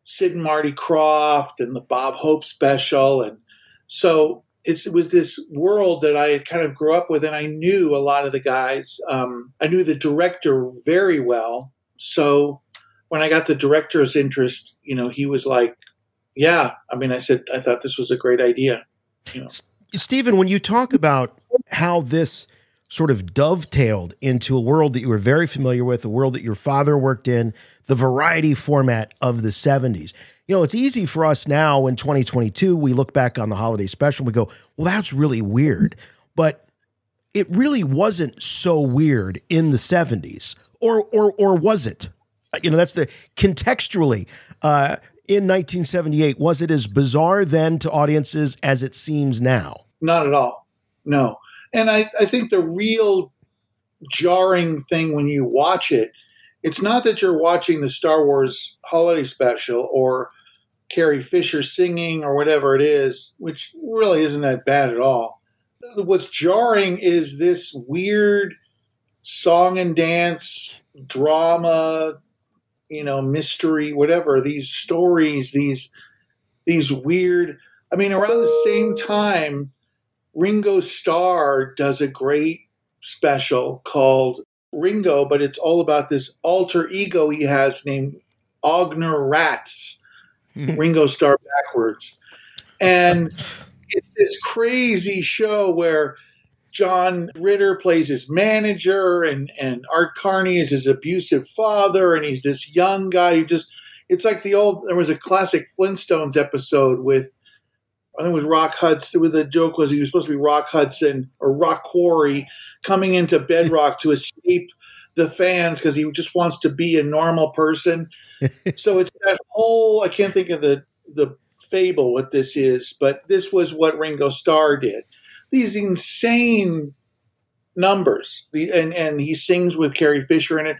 Sid and Marty Krofft and the Bob Hope special. And so it was this world that I had kind of grew up with, and I knew a lot of the guys. I knew the director very well. So when I got the director's interest, he was like, yeah, I thought this was a great idea. Stephen, when you talk about how this sort of dovetailed into a world that you were very familiar with, a world that your father worked in, the variety format of the 70s. It's easy for us now in 2022, we look back on the holiday special and we go, well, that's really weird. But it really wasn't so weird in the 70s, or was it? That's the contextually in 1978. Was it as bizarre then to audiences as it seems now? Not at all. No. And I think the real jarring thing when you watch it, it's not that you're watching the Star Wars holiday special or Carrie Fisher singing or whatever it is, which really isn't that bad at all. What's jarring is this weird song and dance drama, mystery, whatever, these stories, these weird, around the same time, Ringo Starr does a great special called Ringo, but it's all about this alter ego he has named Ogner Rats, Ringo Starr backwards. And it's this crazy show where John Ritter plays his manager and Art Carney is his abusive father, and he's this young guy who it's like there was a classic Flintstones episode with, I think it was Rock Hudson, where the joke was he was supposed to be Rock Hudson or Rock Quarry coming into Bedrock to escape the fans because he just wants to be a normal person. So it's that whole, I can't think of the fable what this is, but this was what Ringo Starr did. These insane numbers, and he sings with Carrie Fisher in it.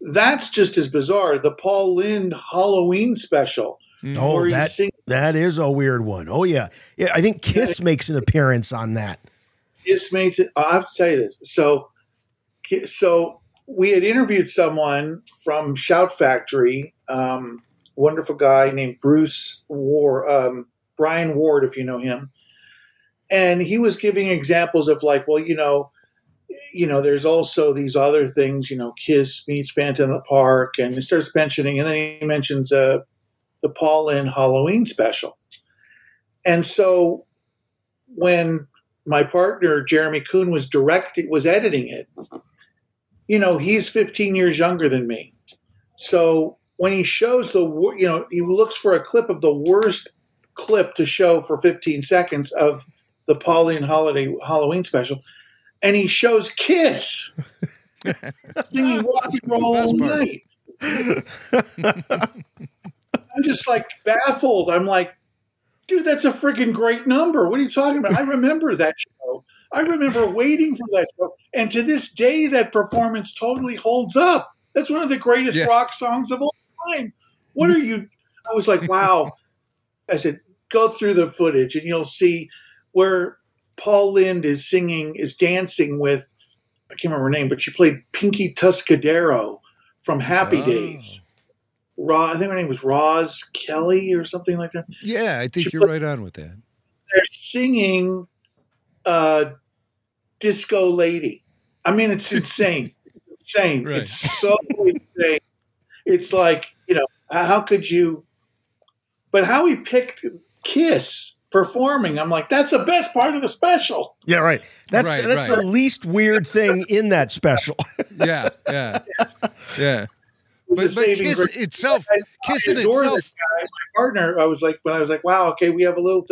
That's just as bizarre. The Paul Lynde Halloween special. Oh, that is a weird one. Oh, yeah. Yeah, I think Kiss makes an appearance on that. Kiss makes it. I have to tell you this. So we had interviewed someone from Shout Factory, wonderful guy named Bruce Ward, Brian Ward, if you know him. And he was giving examples of like, well, there's also these other things, Kiss meets Phantom of the Park, and he starts mentioning, and then he mentions the Paul Lynde Halloween special. And so when my partner, Jeremy Kuhn, was editing it, he's 15 years younger than me. So when he shows he looks for a clip of the worst clip to show for 15 seconds of the Paul Lynde Halloween special, and he shows Kiss singing Rock and Roll All Night. I'm just like baffled. I'm like, dude, that's a freaking great number. What are you talking about? I remember that show. I remember waiting for that show. And to this day, that performance totally holds up. That's one of the greatest rock songs of all time. What are you? I was like, wow. I said, go through the footage and you'll see where Paul Lynde is dancing with, I can't remember her name, but she played Pinky Tuscadero from Happy Days. I think her name was Roz Kelly or something like that. Yeah, I think you're right on with that. They're singing Disco Lady. It's insane. It's insane. Right. It's so insane. It's like, how could you? But how he picked Kiss performing, I'm like, that's the best part of the special. Yeah, right. That's the least weird thing in that special. Yeah. But Kiss itself, Kiss in itself. This guy, my partner, I was like, wow, okay, we have a little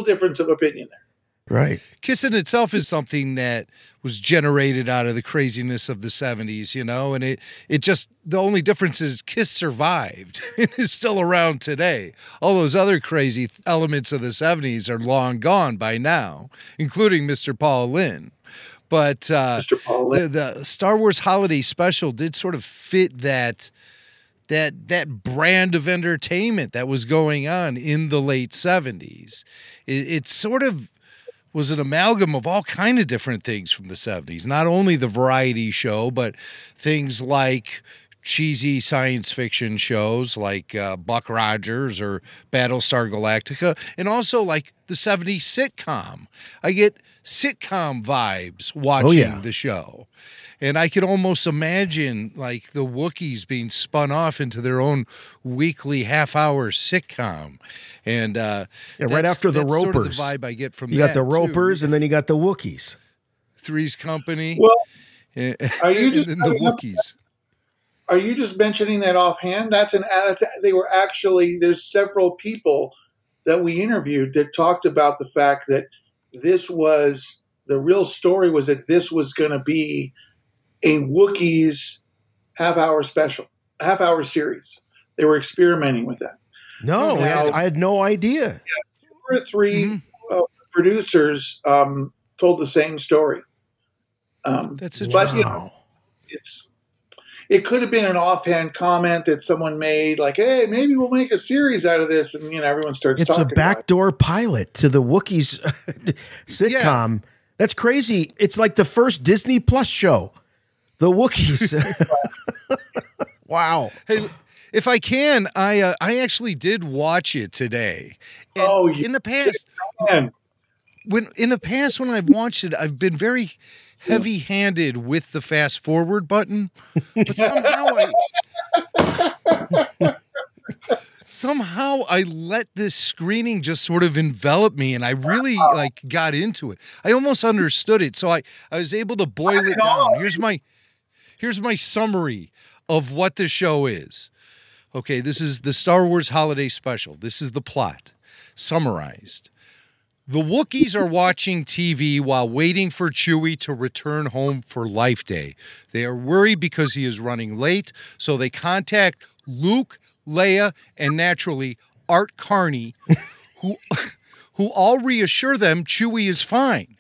difference of opinion there. Right. Kiss in itself is something that was generated out of the craziness of the 70s, and it just, the only difference is Kiss survived and is still around today. All those other crazy elements of the 70s are long gone by now, including Mr. Paul Lynde. But the Star Wars Holiday Special did sort of fit that brand of entertainment that was going on in the late 70s. It sort of was an amalgam of all kind of different things from the 70s. Not only the variety show, but things like cheesy science fiction shows like Buck Rogers or Battlestar Galactica, and also like the 70s sitcom. I get sitcom vibes watching the show. And I could almost imagine like the Wookiees being spun off into their own weekly half-hour sitcom. And right after the Ropers. Sort of the vibe I get from you got the Ropers, and then you got the Wookiees. Three's Company. Well, are you just the Wookiees? Are you just mentioning that offhand? They were actually, there's several people that we interviewed that talked about the fact that this was the real story was that this was going to be a Wookiees half-hour series. They were experimenting with that. No, Now, I had no idea. Yeah, 2 or 3 producers told the same story. That's but, interesting. It could have been an offhand comment that someone made, like, "Hey, maybe we'll make a series out of this," and everyone starts It's talking. a backdoor pilot to the Wookiees sitcom. That's crazy. It's like the first Disney Plus show, the Wookiees. Wow. Hey, if I can, I actually did watch it today. And in the past, when I've watched it, I've been very heavy-handed with the fast forward button, but somehow I let this screening just sort of envelop me, and I really got into it. I almost understood it, so I was able to boil it down. Here's my summary of what the show is. Okay, this is the Star Wars Holiday Special. This is the plot, summarized. The Wookiees are watching TV while waiting for Chewie to return home for Life Day. They are worried because he is running late, so they contact Luke, Leia, and naturally Art Carney, who all reassure them Chewie is fine.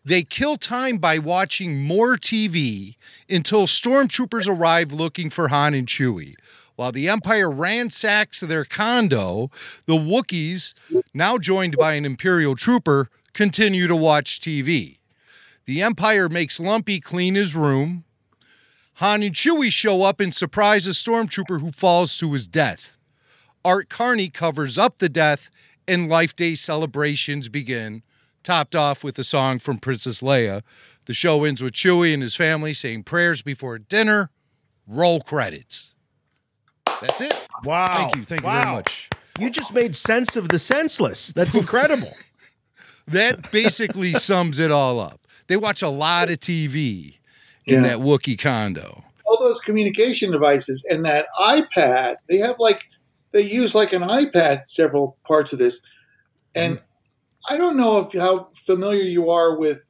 They kill time by watching more TV until stormtroopers arrive looking for Han and Chewie. While the Empire ransacks their condo, the Wookiees, now joined by an Imperial trooper, continue to watch TV. The Empire makes Lumpy clean his room. Han and Chewie show up and surprise a stormtrooper who falls to his death. Art Carney covers up the death, and Life Day celebrations begin, topped off with a song from Princess Leia. The show ends with Chewie and his family saying prayers before dinner. Roll credits. That's it. Wow. Thank you very much. You just made sense of the senseless. That's incredible. That basically sums it all up. They watch a lot of TV in that Wookiee condo. All those communication devices and that iPad, they use like an iPad several parts of this. And I don't know how familiar you are with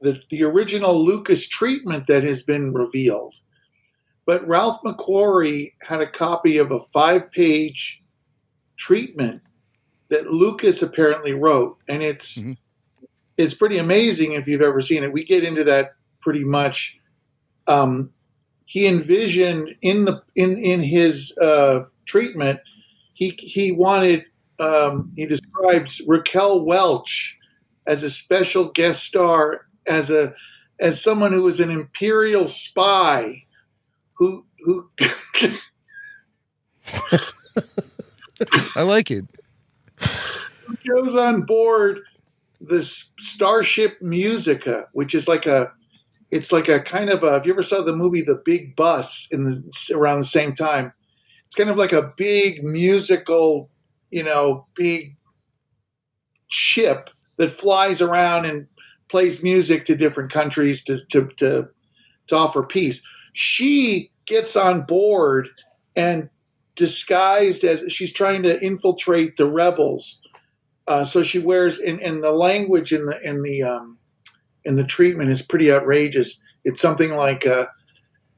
the original Lucas treatment that has been revealed. But Ralph McQuarrie had a copy of a 5-page treatment that Lucas apparently wrote, and it's pretty amazing if you've ever seen it. We get into that pretty much. He envisioned in his treatment, he wanted he describes Raquel Welch as a special guest star, as someone who was an Imperial spy. Who I like it. Goes on board the Starship Musica, which is it's like a kind of if you ever saw the movie The Big Bus around the same time, it's kind of like a big musical, big ship that flies around and plays music to different countries to offer peace. She gets on board and disguised as she's trying to infiltrate the rebels. So she wears, and the language in the treatment is pretty outrageous. It's something like,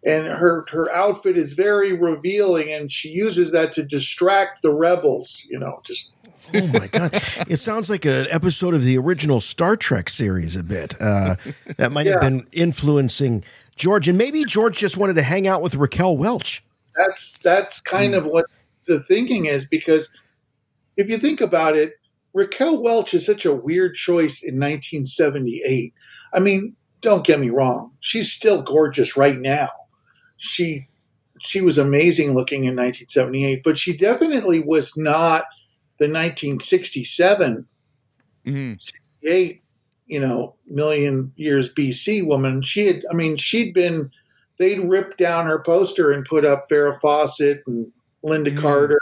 and her outfit is very revealing, and she uses that to distract the rebels. Oh my God. It sounds like an episode of the original Star Trek series a bit. That might have been influencing George, and maybe George just wanted to hang out with Raquel Welch. That's kind of what the thinking is, because if you think about it, Raquel Welch is such a weird choice in 1978. I mean, don't get me wrong. She's still gorgeous right now. She was amazing looking in 1978, but she definitely was not the 1967, 68, million years BC woman. They'd ripped down her poster and put up Farrah Fawcett and Linda Carter.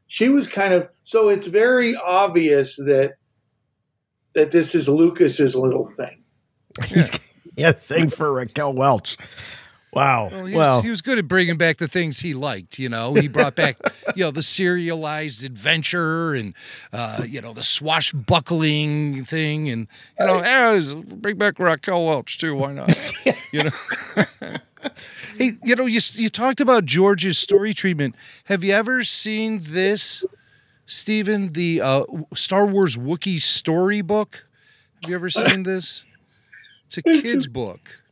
She was so it's very obvious that this is Lucas's little thing. Thing for Raquel Welch. Wow. Well, he was good at bringing back the things he liked. You know, he brought back, the serialized adventure and, the swashbuckling thing, and bring back Raquel Welch too. Why not? Hey, you talked about George's story treatment. Have you ever seen this, Steven, the Star Wars Wookiee storybook? Have you ever seen this? It's a kid's book.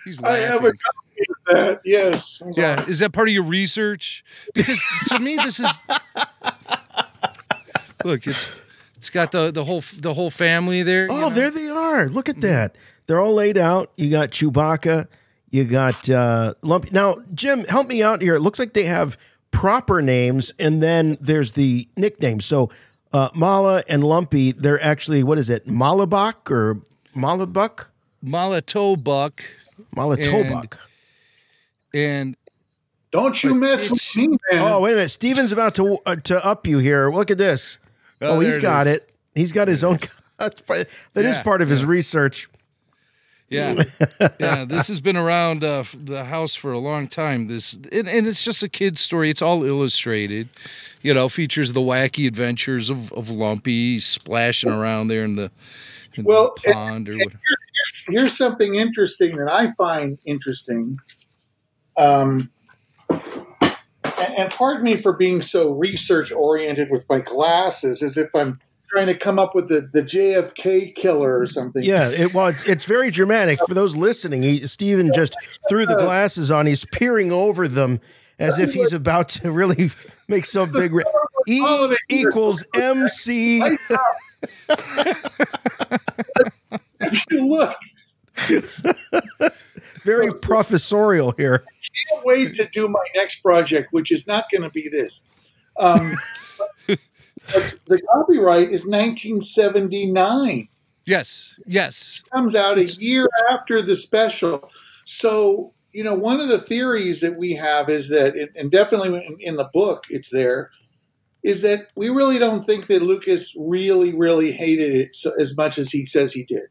He's laughing. I have a copy of that. Yes. Yeah. Is that part of your research? Because to me, this is look. It's got the whole family there. Oh, there they are. Look at that. They're all laid out. You got Chewbacca. You got Lumpy. Now, Jim, help me out here. It looks like they have proper names, and then there's the nicknames. So Mala and Lumpy, they're actually, what is it, Malabak or Malabuk? Malatobuck. Malatobuck. And don't you mess with me, man. Oh, wait a minute. Steven's about to up you here. Look at this. Oh, he's got it. He's got his own. That is part of his research. Yeah. Yeah. This has been around the house for a long time. And it's just a kid's story. It's all illustrated. Features the wacky adventures of Lumpy splashing around there in the pond or whatever. Here's something interesting that I find interesting. And pardon me for being so research oriented with my glasses, as if I'm trying to come up with the JFK killer or something. Yeah, it's very dramatic. For those listening, Steven just threw the glasses on. He's peering over them as if he's about to really make some big... E equals MC... If you look, very professorial here. I can't wait to do my next project, which is not going to be this. But the copyright is 1979. Yes. It comes out a year after the special. So, one of the theories that we have is that, and definitely in the book it's there, is that we really don't think that Lucas really, really hated it as much as he says he did.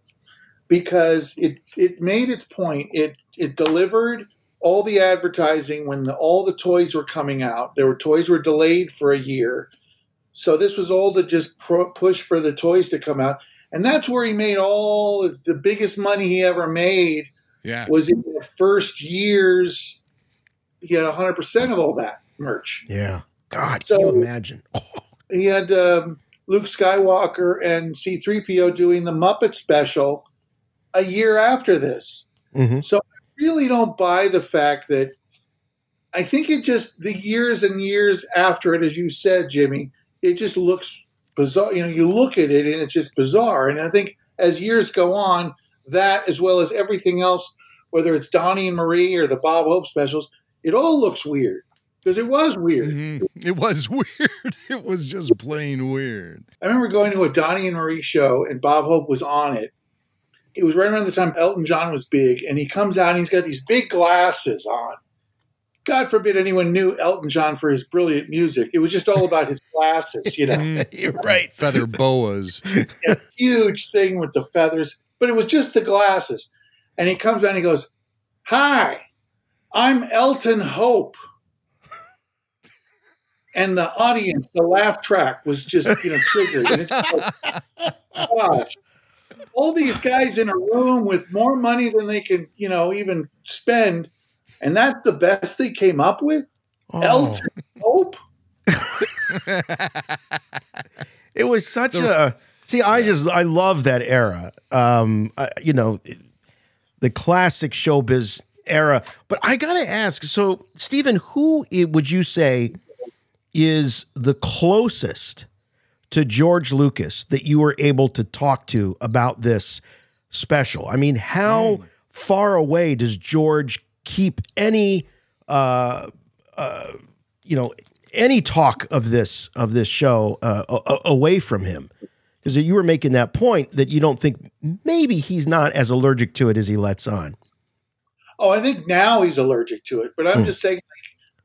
Because it made its point. It delivered all the advertising when all the toys were coming out. Toys were delayed for a year. So this was all to just push for the toys to come out. And that's where he made all the biggest money he ever made. Yeah. Was in the first years. He had 100% of all that merch. Yeah. God, can you imagine? Oh. He had Luke Skywalker and C-3PO doing the Muppet special a year after this. Mm-hmm. So I really don't buy the fact that I think it just, the years and years after it, as you said, Jimmy, it just looks bizarre. You look at it and it's just bizarre. And I think as years go on, that as well as everything else, whether it's Donnie and Marie or the Bob Hope specials, it all looks weird. Because it was weird. Mm-hmm. It was weird. It was just plain weird. I remember going to a Donnie and Marie show, and Bob Hope was on it. It was right around the time Elton John was big, and he comes out and he's got these big glasses on. God forbid anyone knew Elton John for his brilliant music. It was just all about his glasses, You're right. Feather boas. A huge thing with the feathers, but it was just the glasses. And he comes out and he goes, "Hi, I'm Elton Hope." And the audience, the laugh track was just, triggered. And it's like, gosh, all these guys in a room with more money than they can, even spend. And that's the best they came up with? Oh. Elton Hope? It was such a... See, I love that era. The classic showbiz era. But I got to ask, so, Steven, who would you say is the closest to George Lucas that you were able to talk to about this special? I mean, how far away does George keep any any talk of this show away from him? Because you were making that point that you don't think maybe he's not as allergic to it as he lets on. Oh, I think now he's allergic to it, but I'm just saying,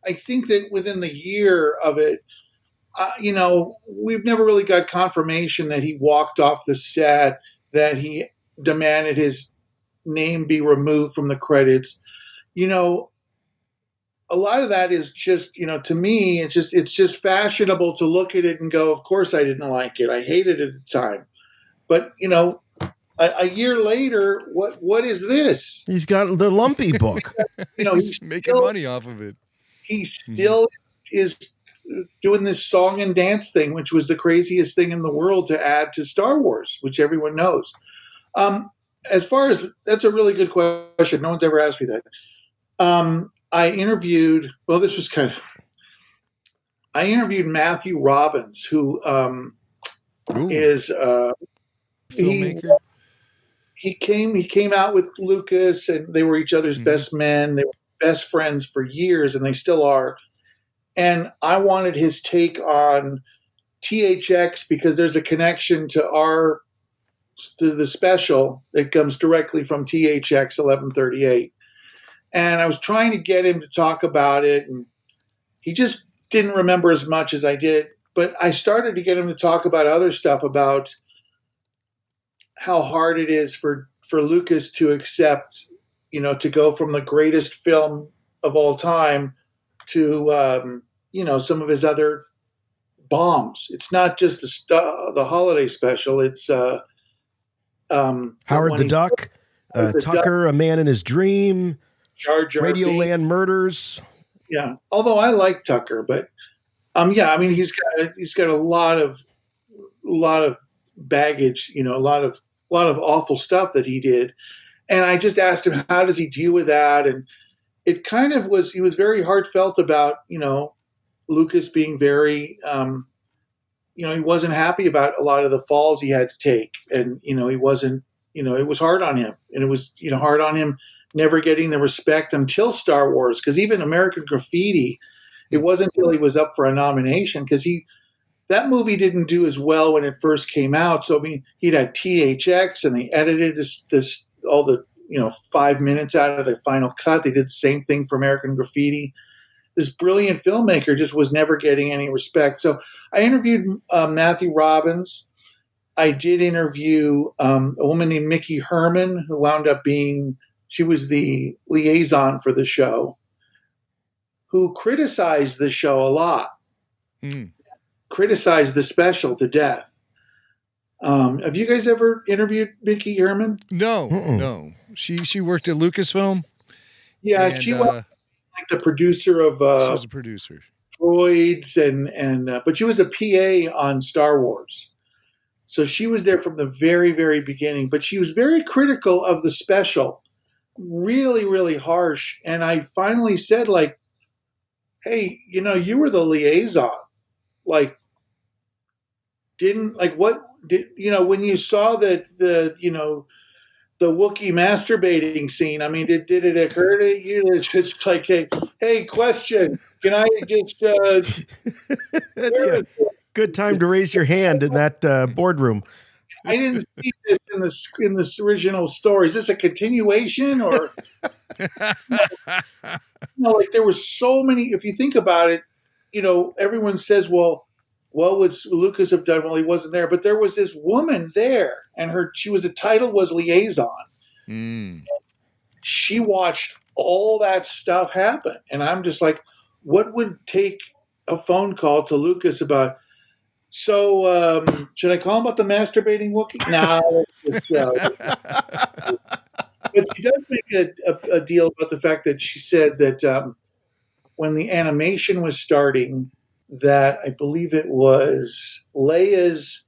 I think that within the year of it, we've never really got confirmation that he walked off the set, that he demanded his name be removed from the credits. You know, a lot of that is just, you know, to me, it's just fashionable to look at it and go, of course I didn't like it. I hated it at the time. But, you know, a year later, what is this? He's got the Lumpy book. You know, he's making money off of it. He still is doing this song and dance thing, which was the craziest thing in the world to add to Star Wars, which everyone knows. As far as that's a really good question. No one's ever asked me that. I interviewed Matthew Robbins, who is filmmaker. He came out with Lucas, and they were each other's best men. They were best friends for years, and they still are. And I wanted his take on THX because there's a connection to the special that comes directly from THX 1138. And I was trying to get him to talk about it, and he just didn't remember as much as I did. But I started to get him to talk about other stuff, about how hard it is for Lucas to accept, you know, to go from the greatest film of all time to, you know, some of his other bombs. It's not just the holiday special. It's Howard the Duck, Tucker, A Man in His Dream, Jar Jar Radioland Murders. Yeah, although I like Tucker, but yeah, I mean he's got a lot of baggage, you know, a lot of awful stuff that he did, and I just asked him how does he deal with that, and it kind of was he was very heartfelt about, you know, Lucas being very you know, he wasn't happy about a lot of the falls he had to take, and you know, he wasn't, you know, it was hard on him, and it was, you know, hard on him never getting the respect until Star Wars, because even American Graffiti, it wasn't until he was up for a nomination, because that movie didn't do as well when it first came out. So I mean, he'd had THX, and they edited this all the, you know, 5 minutes out of the final cut. They did the same thing for American Graffiti. This brilliant filmmaker just was never getting any respect. So I interviewed Matthew Robbins. I did interview a woman named Mickey Herman, who wound up being, she was the liaison for the show, who criticized the show a lot, criticized the special to death. Have you guys ever interviewed Mickey Herman? No, no. She worked at Lucasfilm. Yeah, and, she was like the producer of. She was a producer. Droids and but she was a PA on Star Wars, so she was there from the very, very beginning. But she was very critical of the special, really, really harsh. And I finally said, like, "Hey, you know, you were the liaison. Like, what did you know when you saw that the Wookiee masturbating scene? I mean, did it occur to you that it's just like, hey, question, can I just yeah. Good time to raise your hand in that boardroom. I didn't see this in this original story. Is this a continuation or like there were so many, if you think about it, you know, everyone says, well, what would Lucas have done? Well, he wasn't there, but there was this woman there, and the title was liaison. She watched all that stuff happen, and I'm just like, what would take a phone call to Lucas about? So, should I call him about the masturbating Wookiee? No. But she does make a deal about the fact that she said that when the animation was starting, that I believe it was Leia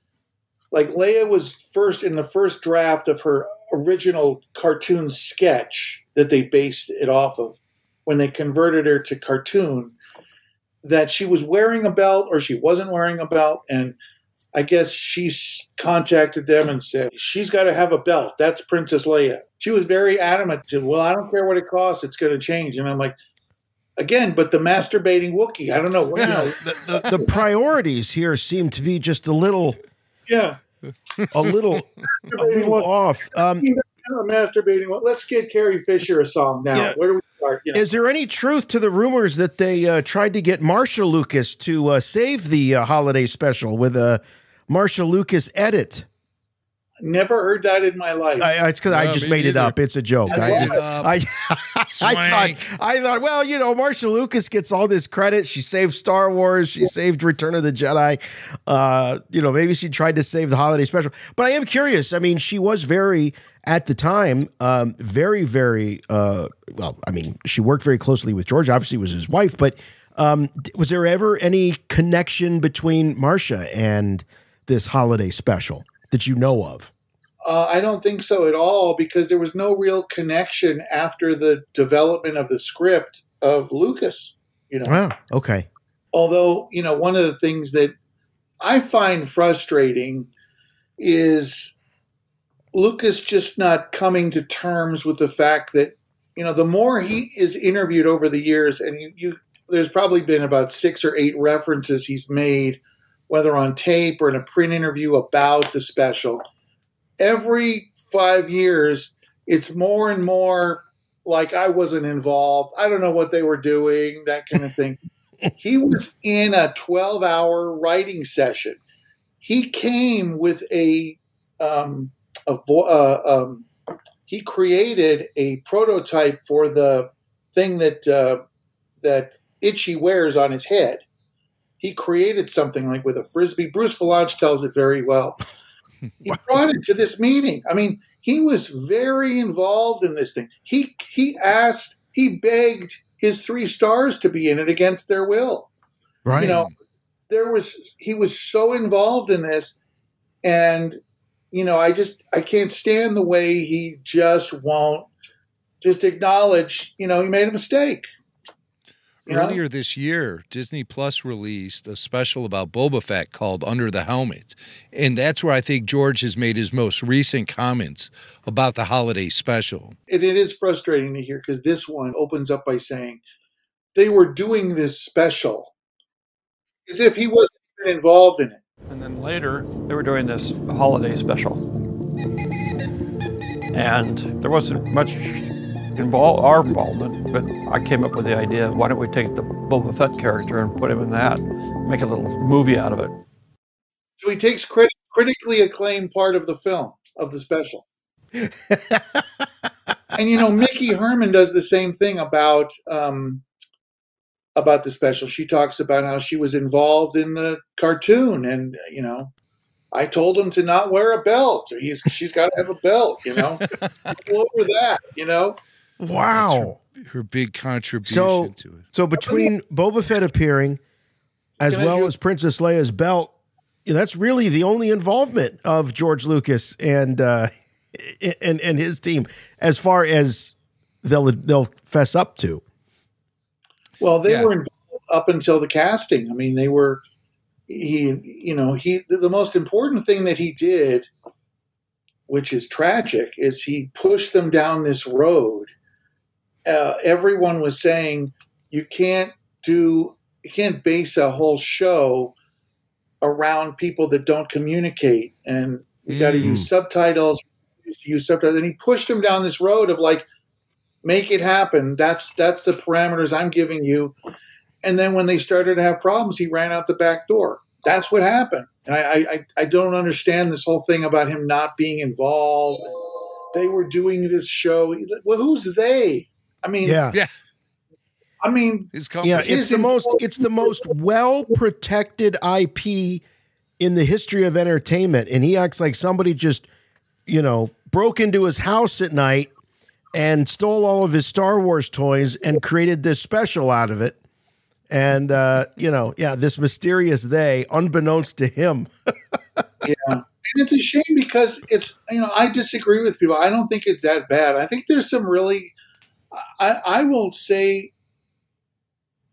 was first in the first draft of her original cartoon sketch that they based it off of. When they converted her to cartoon, that she was wearing a belt or she wasn't wearing a belt, and I guess she contacted them and said she's got to have a belt. That's Princess Leia. She was very adamant. Well, I don't care what it costs; it's going to change. And I'm like, again, but the masturbating Wookiee. I don't know. The priorities here seem to be just a little off. Masturbating. Let's get Carrie Fisher a song now. Yeah. Where do we start? You know? Is there any truth to the rumors that they tried to get Marsha Lucas to save the holiday special with a Marsha Lucas edit? Never heard that in my life. It's because I just made it up. It's a joke. I thought, well, you know, Marcia Lucas gets all this credit. She saved Star Wars. She saved Return of the Jedi. You know, maybe she tried to save the holiday special. But I am curious. I mean, she was very, at the time, very, very, well, I mean, she worked very closely with George. Obviously, was his wife. But was there ever any connection between Marcia and this holiday special that you know of? I don't think so at all, because there was no real connection after the development of the script of Lucas. You know. Wow. Okay. Although, you know, one of the things that I find frustrating is Lucas just not coming to terms with the fact that, you know, the more he is interviewed over the years, and there's probably been about 6 or 8 references he's made, whether on tape or in a print interview about the special. Every 5 years, it's more and more like I wasn't involved. I don't know what they were doing, that kind of thing. He was in a 12-hour writing session. He came with he created a prototype for the thing that Itchy wears on his head. He created something like with a Frisbee. Bruce Villain tells it very well. He brought it to this meeting. I mean, he was very involved in this thing. He begged his 3 stars to be in it against their will. Right. You know, he was so involved in this, and you know, I can't stand the way he just won't just acknowledge, you know, he made a mistake. Earlier this year, Disney Plus released a special about Boba Fett called Under the Helmet. And that's where I think George has made his most recent comments about the holiday special. And it is frustrating to hear, because this one opens up by saying they were doing this special as if he wasn't even involved in it. And then later, they were doing this holiday special. And there wasn't much our involvement, but I came up with the idea, why don't we take the Boba Fett character and put him in that, make a little movie out of it. So he takes critically acclaimed part of the film, of the special. And, you know, Mickey Herman does the same thing about the special. She talks about how she was involved in the cartoon, and, you know, I told him to not wear a belt, or she's got to have a belt, you know. All over that, you know. Wow. Her big contribution to it. So between Boba Fett appearing, as well as Princess Leia's belt, that's really the only involvement of George Lucas and his team, as far as they'll fess up to. Well, they were involved up until the casting. I mean, they were. The most important thing that he did, which is tragic, is he pushed them down this road. Everyone was saying you can't base a whole show around people that don't communicate, and you got to use subtitles. And he pushed them down this road of like, make it happen. That's the parameters I'm giving you. And then when they started to have problems, he ran out the back door. That's what happened. And I don't understand this whole thing about him not being involved. They were doing this show. Well, who's they? I mean, yeah. I mean, it's the most well protected IP in the history of entertainment, and he acts like somebody just, you know, broke into his house at night and stole all of his Star Wars toys and created this special out of it. And, this mysterious they, unbeknownst to him. Yeah. And it's a shame because I disagree with people. I don't think it's that bad. I think there's some really, I will say,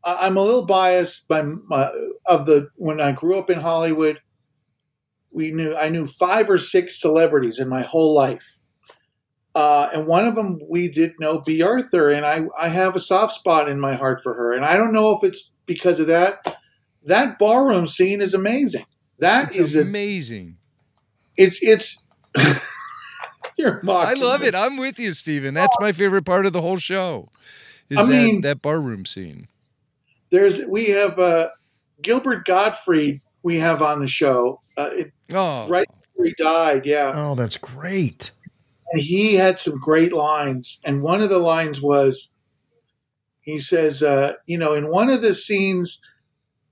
I'm a little biased when I grew up in Hollywood, I knew 5 or 6 celebrities in my whole life. And one of them, we did know B. Arthur, and I have a soft spot in my heart for her. And I don't know if it's because of that. That ballroom scene is amazing. It's amazing. It's you're mocking I love me. it. I'm with you, Steven. That's my favorite part of the whole show. That barroom scene. We have Gilbert Gottfried. We have on the show. Right before he died. Yeah. Oh, that's great. And he had some great lines. And one of the lines was, he says, in one of the scenes,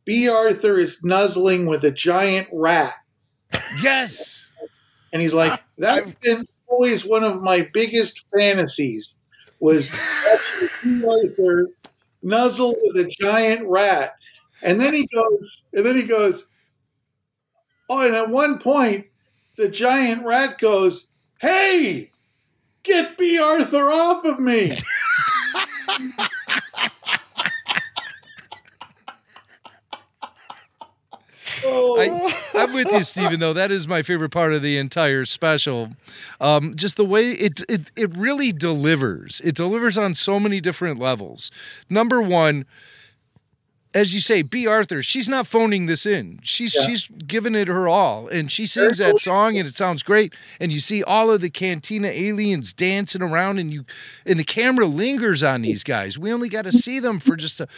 B. Arthur is nuzzling with a giant rat. Yes. And he's like, that's been always one of my biggest fantasies, was watching B. Arthur nuzzle with a giant rat. And then he goes, oh, and at one point, the giant rat goes, hey, get B. Arthur off of me. I'm with you, Steven, though. That is my favorite part of the entire special. Just the way it really delivers. It delivers on so many different levels. Number one, as you say, B. Arthur, she's not phoning this in. She's giving it her all. And she sings that song, and it sounds great. And you see all of the Cantina aliens dancing around, and the camera lingers on these guys. We only got to see them for just a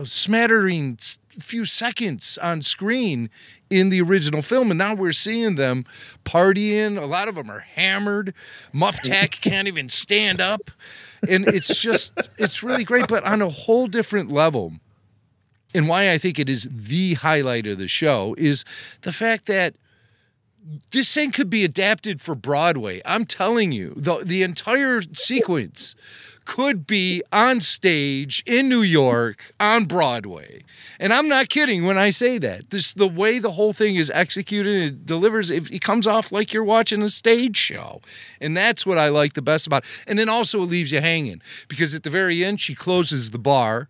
smattering few seconds on screen in the original film, and now we're seeing them partying. A lot of them are hammered. Muff Tack can't even stand up, and it's really great, but on a whole different level. And why I think it is the highlight of the show is the fact that this thing could be adapted for Broadway. I'm telling you, the entire sequence could be on stage in New York on Broadway. And I'm not kidding when I say that. The way the whole thing is executed, it delivers, it comes off like you're watching a stage show. And that's what I like the best about it. And then also it leaves you hanging, because at the very end, she closes the bar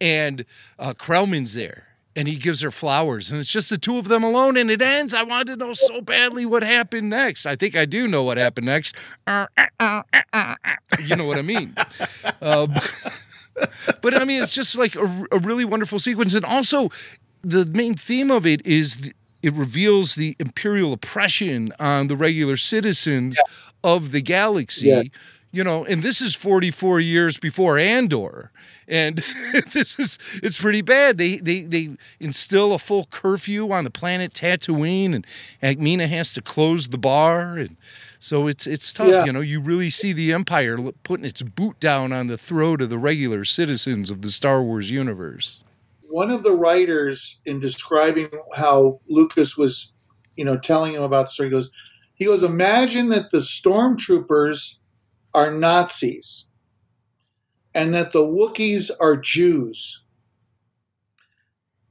and Krellman's there. And he gives her flowers, and it's just the two of them alone, and it ends. I wanted to know so badly what happened next. I think I do know what happened next. You know what I mean? But I mean, it's just like a really wonderful sequence. And also, the main theme of it is it reveals the imperial oppression on the regular citizens of the galaxy. Yeah. And this is 44 years before Andor. And it's pretty bad. They instill a full curfew on the planet Tatooine, and Agmina has to close the bar, and so it's tough. Yeah. You really see the Empire putting its boot down on the throat of the regular citizens of the Star Wars universe. One of the writers, in describing how Lucas was, telling him about the story, he goes, imagine that the stormtroopers are Nazis, and that the Wookiees are Jews.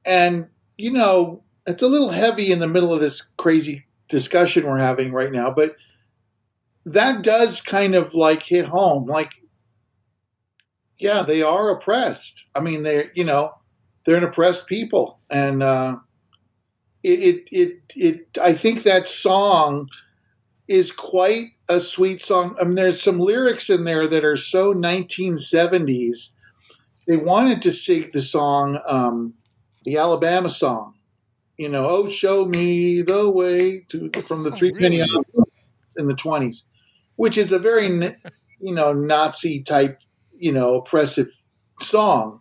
And, it's a little heavy in the middle of this crazy discussion we're having right now, but that does kind of like hit home. Like, yeah, they are oppressed. I mean, they're an oppressed people. And I think that song is quite a sweet song. I mean, there's some lyrics in there that are so 1970s. They wanted to sing the song, the Alabama song, oh, show me the way from the Three Penny Opera in the 20s, which is a very, Nazi type, oppressive song.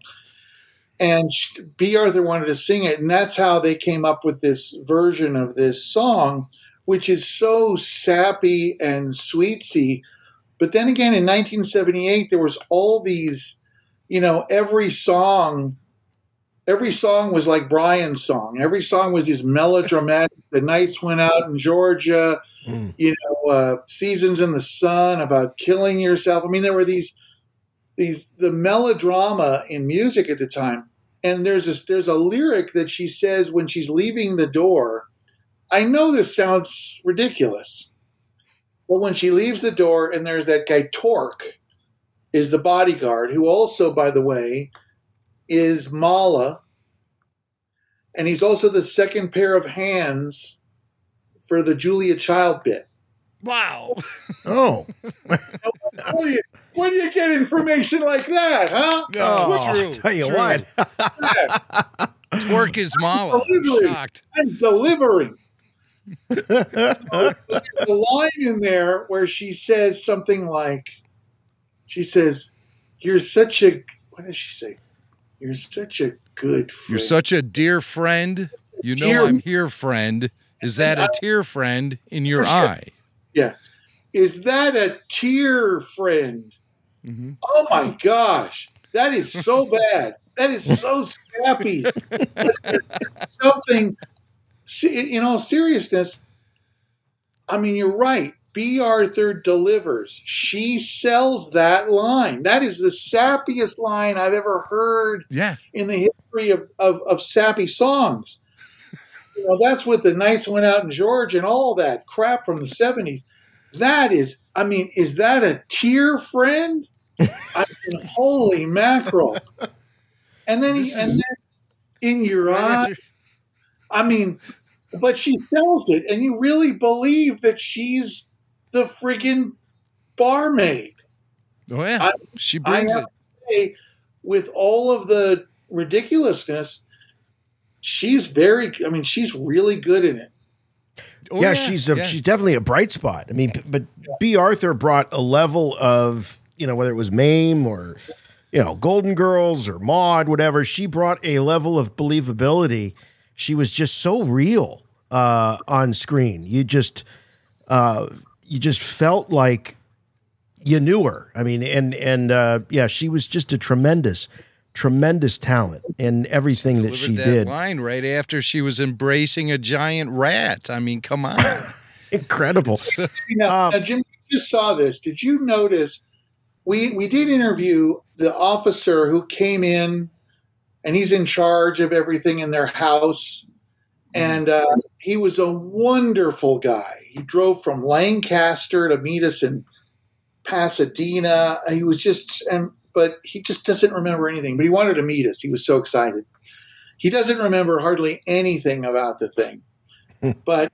And B. Arthur wanted to sing it, and that's how they came up with this version of this song, which is so sappy and sweetsy. But then again, in 1978, there was all these, every song was like Brian's song. Every song was this melodramatic. The Nights Went Out in Georgia, Seasons in the Sun, about killing yourself. I mean, there were the melodrama in music at the time. And there's a lyric that she says when she's leaving the door. I know this sounds ridiculous, but when she leaves the door and there's that guy Torque is the bodyguard, who also, by the way, is Mala, and he's also the second pair of hands for the Julia Child bit. Wow. Oh. Where do you get information like that, huh? No, true. I'll tell you what. Torque is Mala. I'm shocked. And delivering. The line in there where she says something like, you're such a, what does she say? You're such a good friend. You're such a dear friend. I'm here, friend. Is that a tear friend in your eye? Yeah. Is that a tear friend? Oh my gosh. That is so bad. That is so sappy. Something, in all seriousness, I mean, you're right. B. Arthur delivers. She sells that line. That is the sappiest line I've ever heard in the history of sappy songs. That's with The Nights Went Out in Georgia and all that crap from the 70s. That is, I mean, is that a tear friend? I mean, holy mackerel. And then, in your eye. I mean, but she sells it, and you really believe that she's the friggin' barmaid. Oh, yeah. She brings it. Say, with all of the ridiculousness, she's really good in it. Oh, yeah, she's definitely a bright spot. I mean, but B. Arthur brought a level of, whether it was MAME or, Golden Girls or Maude, whatever, she brought a level of believability. She was just so real on screen. You just felt like you knew her. I mean, and she was just a tremendous talent in everything that she did. Line right after she was embracing a giant rat. I mean, come on. Incredible. Now, Jim, you just saw this. Did you notice we did interview the officer who came in, and he's in charge of everything in their house. And he was a wonderful guy. He drove from Lancaster to meet us in Pasadena. He was but he just doesn't remember anything. But he wanted to meet us. He was so excited. He doesn't remember hardly anything about the thing. But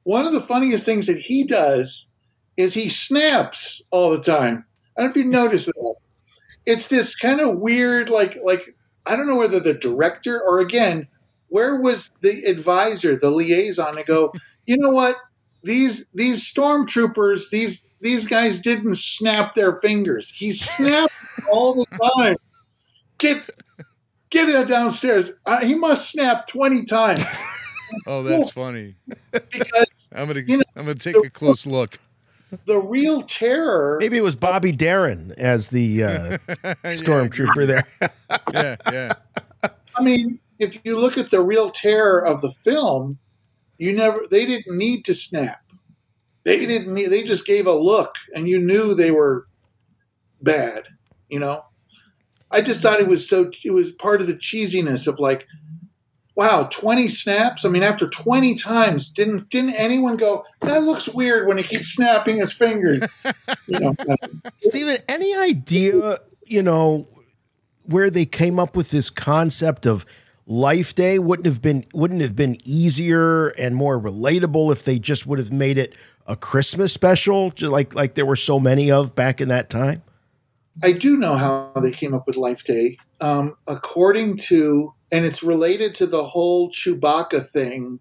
one of the funniest things that he does is he snaps all the time. I don't know if you noticed that. It's this kind of weird, like I don't know whether the director or, again, where was the advisor, the liaison, to go, you know what? These stormtroopers, these guys didn't snap their fingers. He snapped all the time. Get it downstairs. He must snap 20 times. Oh, that's funny. Because I'm gonna take a close look. The real terror. Maybe it was Bobby Darin as the stormtrooper there. Yeah. I mean, if you look at the real terror of the film, they didn't need to snap. They just gave a look, and you knew they were bad. I just thought it was part of the cheesiness of like, wow, 20 snaps. I mean, after 20 times, didn't anyone go, that looks weird when he keeps snapping his fingers? Steven, any idea, where they came up with this concept of Life Day? Wouldn't have been easier and more relatable if they just would have made it a Christmas special, like there were so many of back in that time? I do know how they came up with Life Day. According to, and it's related to the whole Chewbacca thing.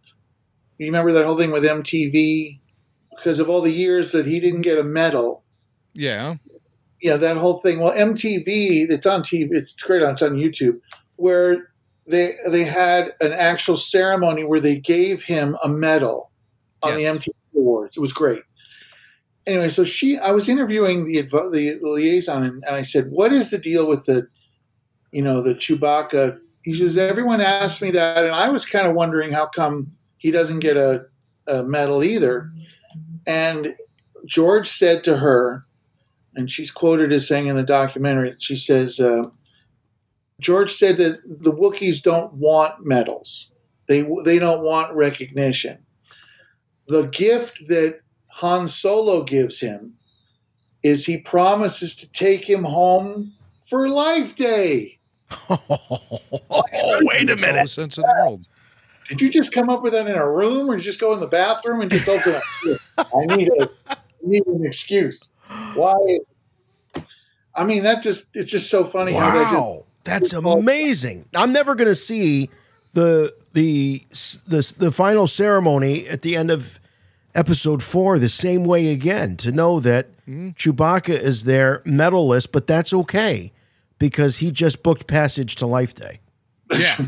You remember that whole thing with MTV? Because of all the years that he didn't get a medal. Yeah. Yeah, that whole thing. Well, MTV, it's on TV. It's great. It's on YouTube, where they had an actual ceremony where they gave him a medal on the MTV Awards. It was great. Anyway, so I was interviewing the liaison, and I said, "What is the deal with the Chewbacca?" He says, "Everyone asks me that, and I was kind of wondering how come he doesn't get a medal either." And George said to her, and she's quoted as saying in the documentary, she says, George said that the Wookiees don't want medals. They don't want recognition. The gift that Han Solo gives him is he promises to take him home for Life Day. Wait a minute. Sense of the world. Did you just come up with that in a room, or just go in the bathroom and just open it? I need an excuse. Why? I mean, it's just so funny. Wow, how that's amazing. I'm never going to see the final ceremony at the end of Episode 4 the same way again. To know that Chewbacca is there, medalist, but that's okay because he just booked passage to Life Day. Yeah.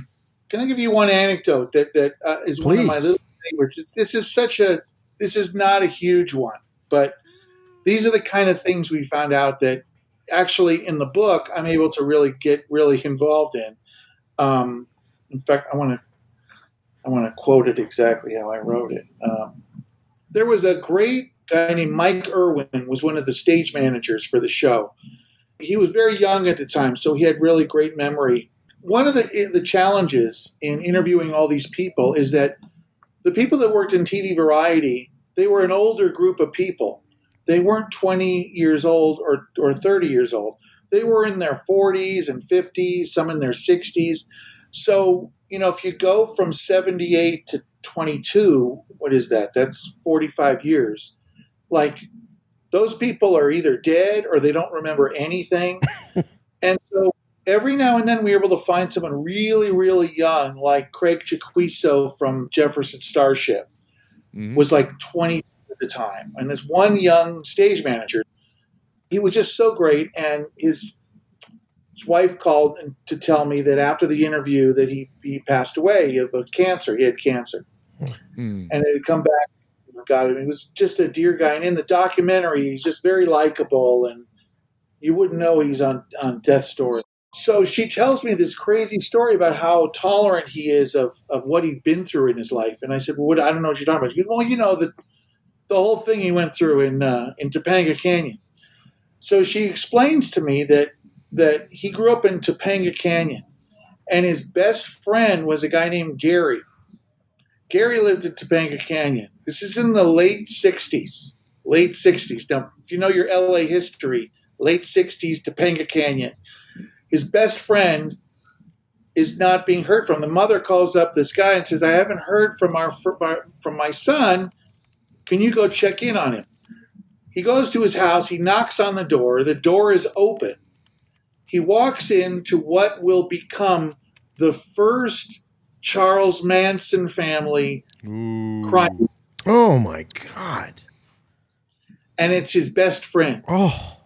Can I give you one anecdote that is one of my little favorites. This is not a huge one, but these are the kind of things we found out that actually in the book I'm able to really get really involved in. In fact, I want to quote it exactly how I wrote it. There was a great guy named Mike Irwin, was one of the stage managers for the show. He was very young at the time, so he had really great memory. One of the challenges in interviewing all these people is that the people that worked in TV variety, they were an older group of people. They weren't 20 years old or 30 years old. They were in their 40s and 50s, some in their 60s. So, if you go from 78 to 22, what is that? That's 45 years. Like, those people are either dead or they don't remember anything. And so every now and then we were able to find someone really, really young, like Craig Chiquiso from Jefferson Starship, was like 20 at the time. And this one young stage manager, he was just so great. And his wife called to tell me that after the interview that he passed away of cancer. He had cancer. And it had come back. Got him. He was just a dear guy. And in the documentary, he's just very likable. And you wouldn't know he's on death's door. So she tells me this crazy story about how tolerant he is of what he'd been through in his life. And I said, well, I don't know what you're talking about. He goes, well, the whole thing he went through in Topanga Canyon. So she explains to me that he grew up in Topanga Canyon. And his best friend was a guy named Gary. Gary lived in Topanga Canyon. This is in the late 60s. Late 60s. Now, if you know your LA history, late 60s, Topanga Canyon. His best friend is not being heard from. The mother calls up this guy and says, I haven't heard from my son. Can you go check in on him? He goes to his house. He knocks on the door. The door is open. He walks into what will become the first Charles Manson family crime. Oh, my God. And it's his best friend. Oh,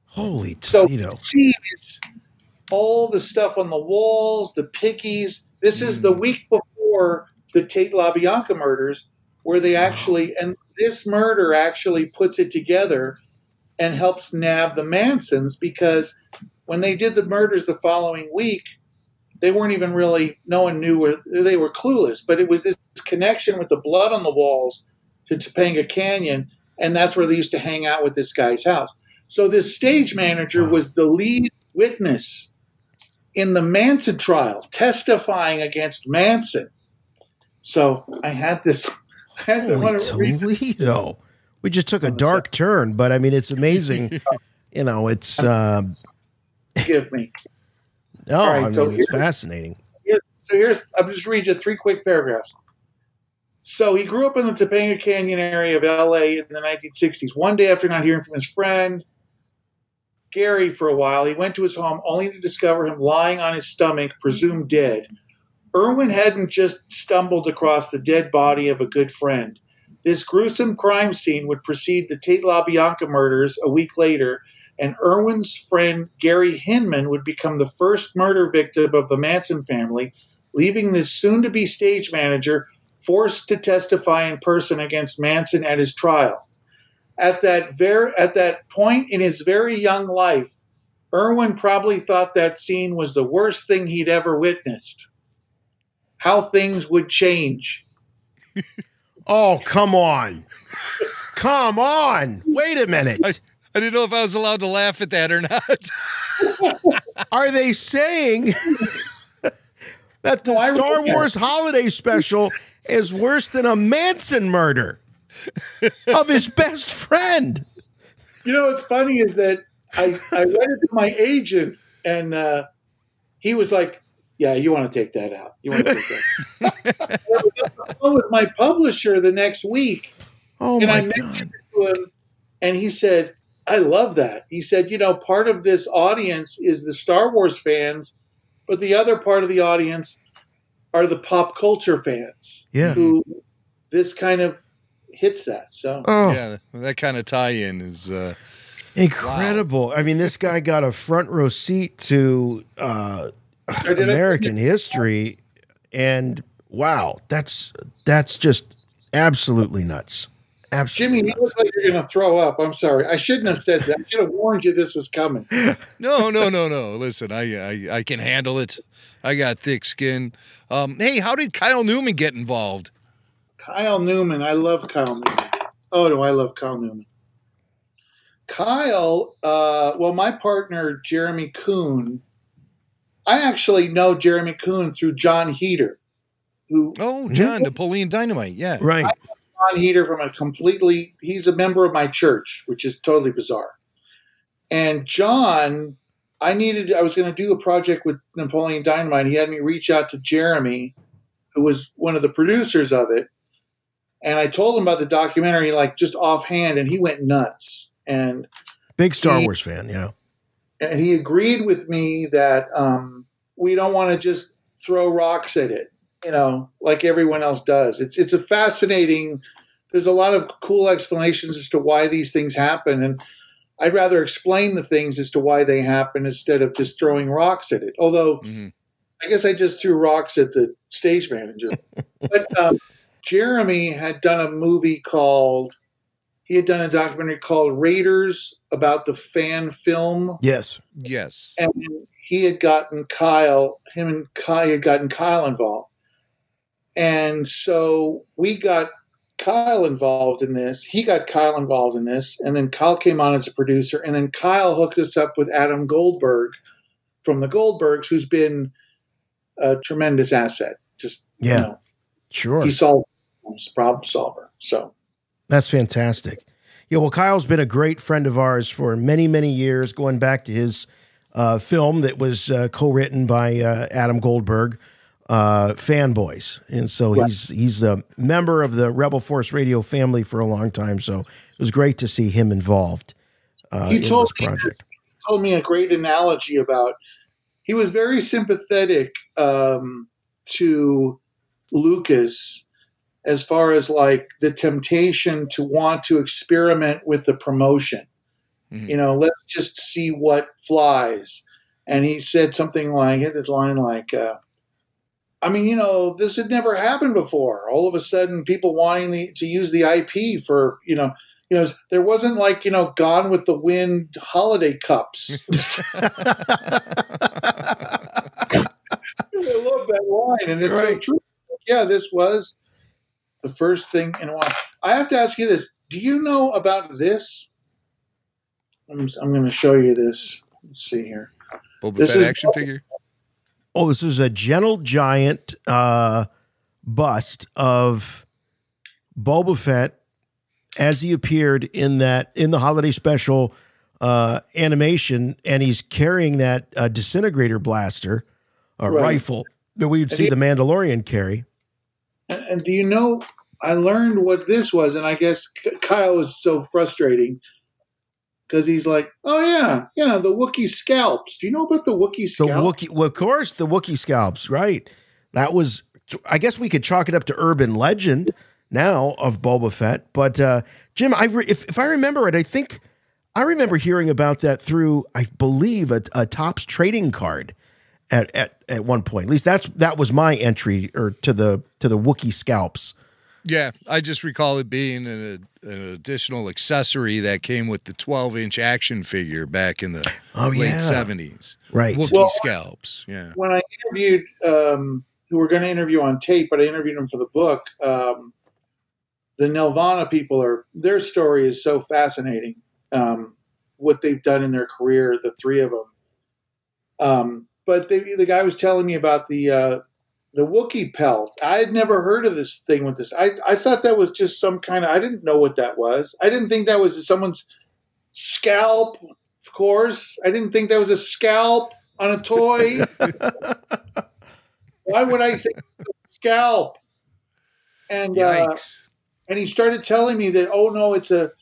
holy Toledo. So see this, all the stuff on the walls, the pickies. This is the week before the Tate LaBianca murders, where they actually, and this murder actually puts it together and helps nab the Mansons, because when they did the murders the following week, they weren't even really, no one knew where, they were clueless, but it was this connection with the blood on the walls to Topanga Canyon, and that's where they used to hang out with this guy's house. So this stage manager was the lead witness in the Manson trial, testifying against Manson. So I had this. Holy Toledo. We just took a dark turn, but I mean, it's amazing. It's. Give me. No, right, I mean, it's fascinating. I'll just read you 3 quick paragraphs. So he grew up in the Topanga Canyon area of LA in the 1960s. One day after not hearing from his friend, Gary, for a while, he went to his home only to discover him lying on his stomach, presumed dead. Irwin hadn't just stumbled across the dead body of a good friend. This gruesome crime scene would precede the Tate LaBianca murders a week later, and Irwin's friend Gary Hinman would become the first murder victim of the Manson family, leaving this soon-to-be stage manager forced to testify in person against Manson at his trial. At that point in his very young life, Irwin probably thought that scene was the worst thing he'd ever witnessed. How things would change. Oh, come on. Come on. Wait a minute. I didn't know if I was allowed to laugh at that or not. Are they saying that the Star Wars holiday special is worse than a Manson murder of his best friend? What's funny is that I read it to my agent, and he was like, yeah, you want to take that out. You want to take that out. I was with my publisher the next week, and I mentioned it to him, and he said, I love that. He said, part of this audience is the Star Wars fans, but the other part of the audience are the pop culture fans. Yeah. Who this kind of hits that. So yeah, that kind of tie-in is incredible. Wow. I mean, this guy got a front row seat to American history, and Wow, that's just absolutely nuts. Absolutely Jimmy, you look like you're going to throw up. I'm sorry. I shouldn't have said that. I should have warned you this was coming. No. Listen, I can handle it. I got thick skin. Hey, how did Kyle Newman get involved? Kyle Newman. I love Kyle Newman. Oh, do I love Kyle Newman? Kyle, well, my partner, Jeremy Kuhn, I actually know Jeremy Kuhn through John Heater. John, Napoleon Dynamite, yeah. Right. I know John Heater from he's a member of my church, which is totally bizarre. And John, I was going to do a project with Napoleon Dynamite. He had me reach out to Jeremy, who was one of the producers of it. And I told him about the documentary, like just offhand, and he went nuts. And big Star Wars fan, yeah. And he agreed with me that we don't want to just throw rocks at it, like everyone else does. It's a fascinating. There's a lot of cool explanations as to why these things happen, and I'd rather explain the things as to why they happen instead of just throwing rocks at it. Although, I guess I just threw rocks at the stage manager. But Jeremy had done a documentary called Raiders about the fan film. Yes. And he had gotten Kyle involved. And so we got Kyle involved in this. He got Kyle involved in this. And then Kyle came on as a producer. And then Kyle hooked us up with Adam Goldberg from the Goldbergs, who's been a tremendous asset. Sure. He solved problem solver. So that's fantastic. Yeah, well, Kyle's been a great friend of ours for many, many years, going back to his film that was co-written by Adam Goldberg, Fanboys. And so he's a member of the Rebel Force Radio family for a long time. So it was great to see him involved in this project. He told me a great analogy about, he was very sympathetic to Lucas as far as like the temptation to want to experiment with the promotion. Let's just see what flies. And he said something like, hit this line like, this had never happened before. All of a sudden, people wanting to use the IP for, there wasn't like, Gone with the Wind holiday cups. I love that line. And it's so true. Yeah, this was the first thing in a while. I have to ask you this. Do you know about this? I'm going to show you this. Let's see here. Boba Fett action figure? Oh, this is a Gentle Giant bust of Boba Fett as he appeared in the holiday special animation, and he's carrying that disintegrator blaster, rifle that we would see the Mandalorian carry. And do you know, I learned what this was, and I guess Kyle was so frustrating because he's like, oh, yeah, the Wookiee scalps. Do you know about the Wookiee scalps? Well, of course, the Wookiee scalps, right. That was, I guess we could chalk it up to urban legend now of Boba Fett. But, Jim, if I remember right, I think I remember hearing about that through, I believe, a Topps trading card at one point. At least that was my entry to the Wookiee scalps. Yeah, I just recall it being an additional accessory that came with the 12-inch action figure back in the late 70s. Right. Wookiee scalps. Yeah. When I interviewed, who we're going to interview on tape, but I interviewed them for the book, the Nelvana people their story is so fascinating. What they've done in their career, the three of them. But the guy was telling me about the Wookiee pelt. I had never heard of this thing with this. I thought that was just some kind of, I didn't know what that was. I didn't think that was someone's scalp, of course. I didn't think that was a scalp on a toy. Why would I think of a scalp? And yikes. And he started telling me that, oh no, it's a,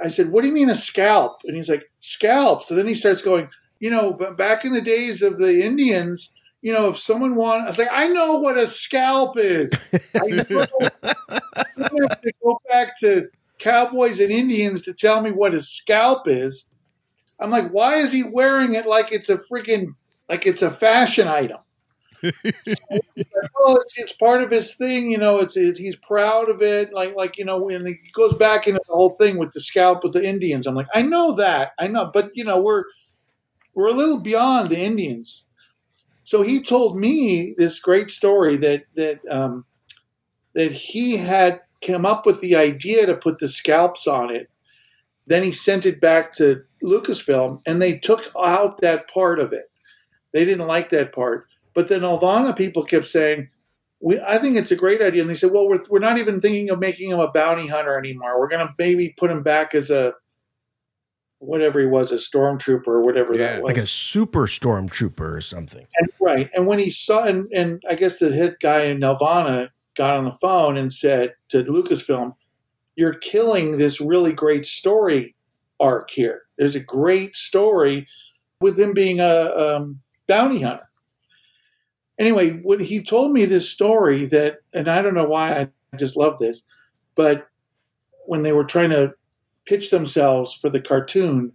I said, what do you mean a scalp? And he's like, scalp. So then he starts going, but back in the days of the Indians, if someone I was like, I know what a scalp is. I know. You don't have to go back to cowboys and Indians to tell me what a scalp is. I'm like, why is he wearing it like it's a fashion item? Well, it's part of his thing, he's proud of it. Like when he goes back into the whole thing with the scalp with the Indians. I'm like, I know, but we're a little beyond the Indians. So he told me this great story that he had come up with the idea to put the scalps on it. Then he sent it back to Lucasfilm, and they took out that part of it. They didn't like that part. But the Nelvana people kept saying, I think it's a great idea. And they said, well, we're not even thinking of making him a bounty hunter anymore. We're going to maybe put him back as whatever he was, a stormtrooper or whatever that was. Like a super stormtrooper or something. And, right. And when he saw, and I guess the head guy in Nelvana got on the phone and said to Lucasfilm, you're killing this really great story arc here. There's a great story with him being a bounty hunter. Anyway, when he told me this story and I don't know why I just love this, but when they were trying to pitch themselves for the cartoon,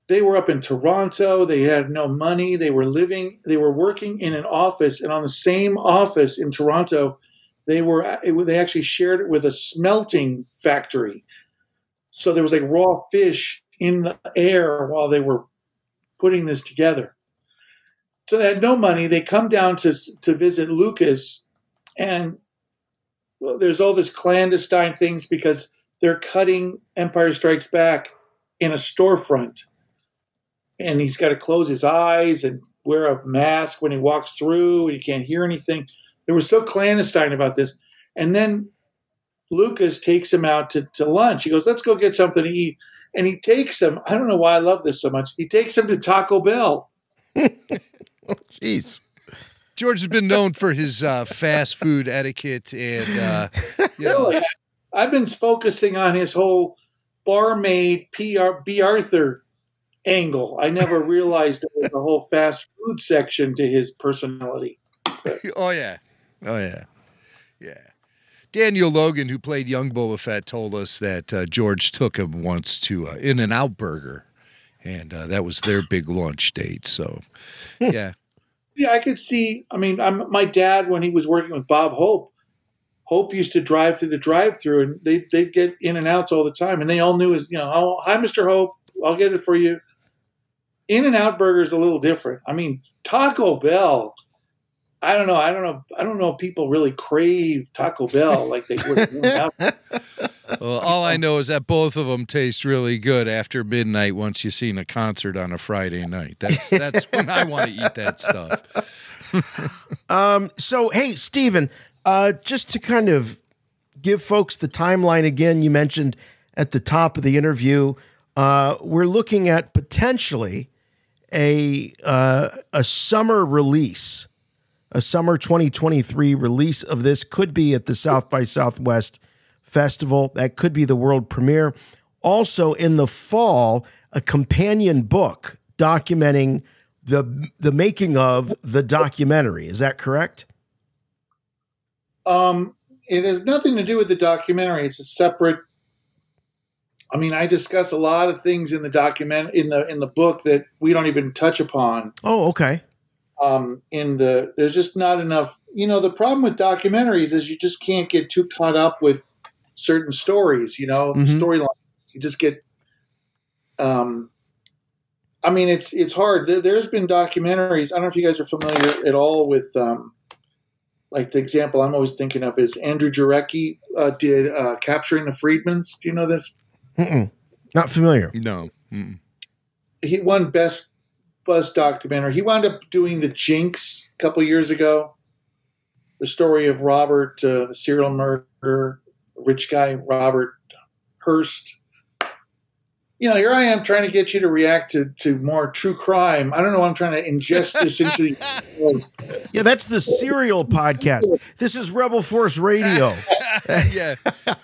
they were up in Toronto. They had no money. They were working in an office, and on the same office in Toronto, they actually shared it with a smelting factory. So there was like raw fish in the air while they were putting this together. So they had no money. They come down to visit Lucas, and there's all this clandestine things because they're cutting Empire Strikes Back in a storefront. And he's got to close his eyes and wear a mask when he walks through, and you can't hear anything. They were so clandestine about this. And then Lucas takes him out to lunch. He goes, let's go get something to eat. And he takes him, I don't know why I love this so much, he takes him to Taco Bell. Jeez. George has been known for his fast food etiquette, and Really? I've been focusing on his whole barmaid B. Arthur angle. I never realized there was a whole fast food section to his personality. Oh yeah. Daniel Logan, who played young Boba Fett, told us that George took him once to In-N-Out Burger, and that was their big lunch date. So, yeah. Yeah, I could see. I mean, my dad, when he was working with Bob Hope used to drive through the drive-through, and they'd get In-N-Outs all the time, and they all knew his, oh, hi, Mr. Hope, I'll get it for you. In-N-Out Burger is a little different. I mean, Taco Bell, I don't know if people really crave Taco Bell like they would In-N-Out. Well, all I know is that both of them taste really good after midnight once you've seen a concert on a Friday night. That's when I want to eat that stuff. So, hey, Steven, just to kind of give folks the timeline again, you mentioned at the top of the interview, we're looking at potentially a summer release, a summer 2023 release of this. Could be at the South by Southwest Festival. That could be the world premiere. Also in the fall, a companion book documenting the making of the documentary. Is that correct? It has nothing to do with the documentary. It's a separate. I mean, I discuss a lot of things in the in the book that we don't even touch upon. Oh, okay. There's just not enough. The problem with documentaries is you just can't get too caught up with certain stories. Storylines. You just get. I mean, it's hard. There's been documentaries. I don't know if you guys are familiar at all with, like the example I'm always thinking of is Andrew Jarecki did Capturing the Freedmans. Do you know this? Not familiar. No. Mm-mm. He won Best Buzz Documentary. He wound up doing The Jinx a couple years ago. The story of Robert, the serial murderer, rich guy, Robert Hearst. Here I am trying to get you to react to more true crime. I don't know. I'm trying to ingest this into the. Yeah, that's the Serial podcast. This is Rebel Force Radio. Yeah,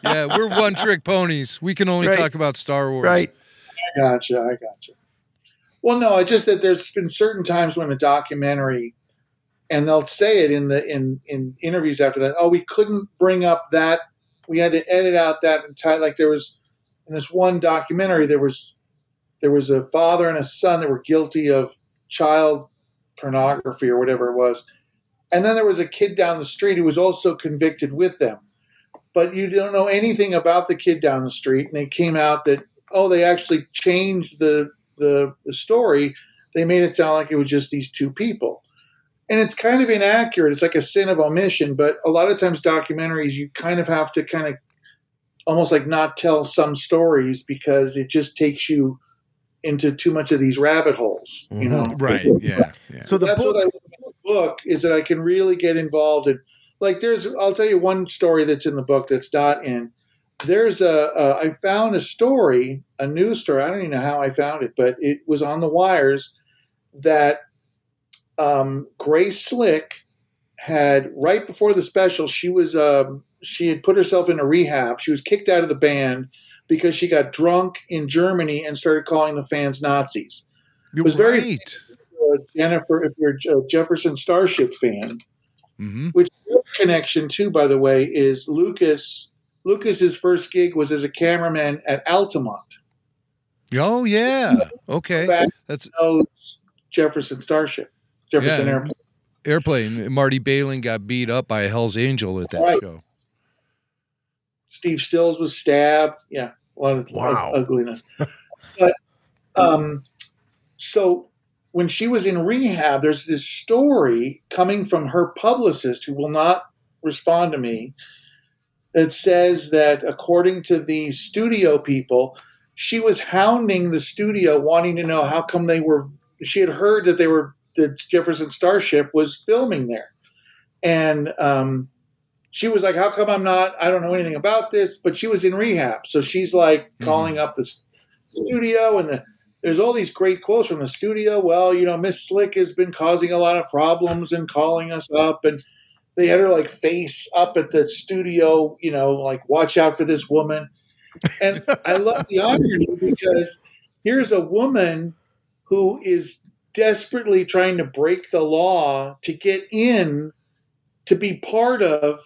we're one-trick ponies. We can only talk about Star Wars. Right. I gotcha. Well, no, it's just that there's been certain times when a documentary, and they'll say it in interviews after that. Oh, we couldn't bring up that. We had to edit out that entire. Like there was in this one documentary, there was a father and a son that were guilty of child pornography or whatever it was. And then there was a kid down the street who was also convicted with them. But you don't know anything about the kid down the street. And it came out that, they actually changed the story. They made it sound like it was just these two people. And it's kind of inaccurate. It's like a sin of omission. But a lot of times documentaries, you kind of have to kind of almost like not tell some stories because it just takes you into too much of these rabbit holes, you know? Right. Yeah. So that's what I love about the book is that I can really get involved in. Like I'll tell you one story that's in the book that's not in. There's I found a story, a news story. I don't even know how I found it, but it was on the wires that Grace Slick had, right before the special, she had put herself into rehab. She was kicked out of the band because she got drunk in Germany and started calling the fans Nazis. It was very Jennifer, if you're a Jefferson Starship fan, which connection too, by the way, is Lucas. Lucas's first gig was as a cameraman at Altamont. Oh yeah, okay. That's Jefferson Starship, Airplane. Marty Balin got beat up by a Hell's Angel at that show. Steve Stills was stabbed. Yeah, a lot of ugliness. But so when she was in rehab, there's this story coming from her publicist who will not respond to me that says that according to the studio people, she was hounding the studio wanting to know how come she had heard that that Jefferson Starship was filming there. And she was like, how come I don't know anything about this, but she was in rehab. So she's like calling up the studio and there's all these great quotes from the studio. Well, Miss Slick has been causing a lot of problems and calling us up, and they had her like face up at the studio, like watch out for this woman. And I love the irony because here's a woman who is desperately trying to break the law to get in to be part of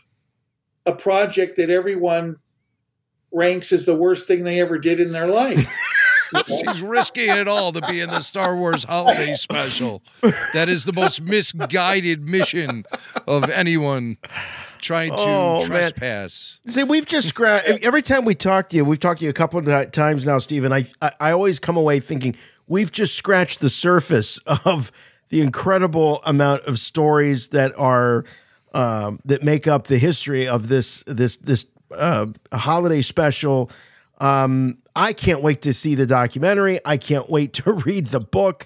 a project that everyone ranks as the worst thing they ever did in their life. She's risking it all to be in the Star Wars holiday special. That is the most misguided mission of anyone trying to trespass. Man. See, we've just scratched. Every time we talk to you, we've talked to you a couple of times now, Steven. I always come away thinking we've just scratched the surface of the incredible amount of stories that are that make up the history of this holiday special. I can't wait to see the documentary. I can't wait to read the book.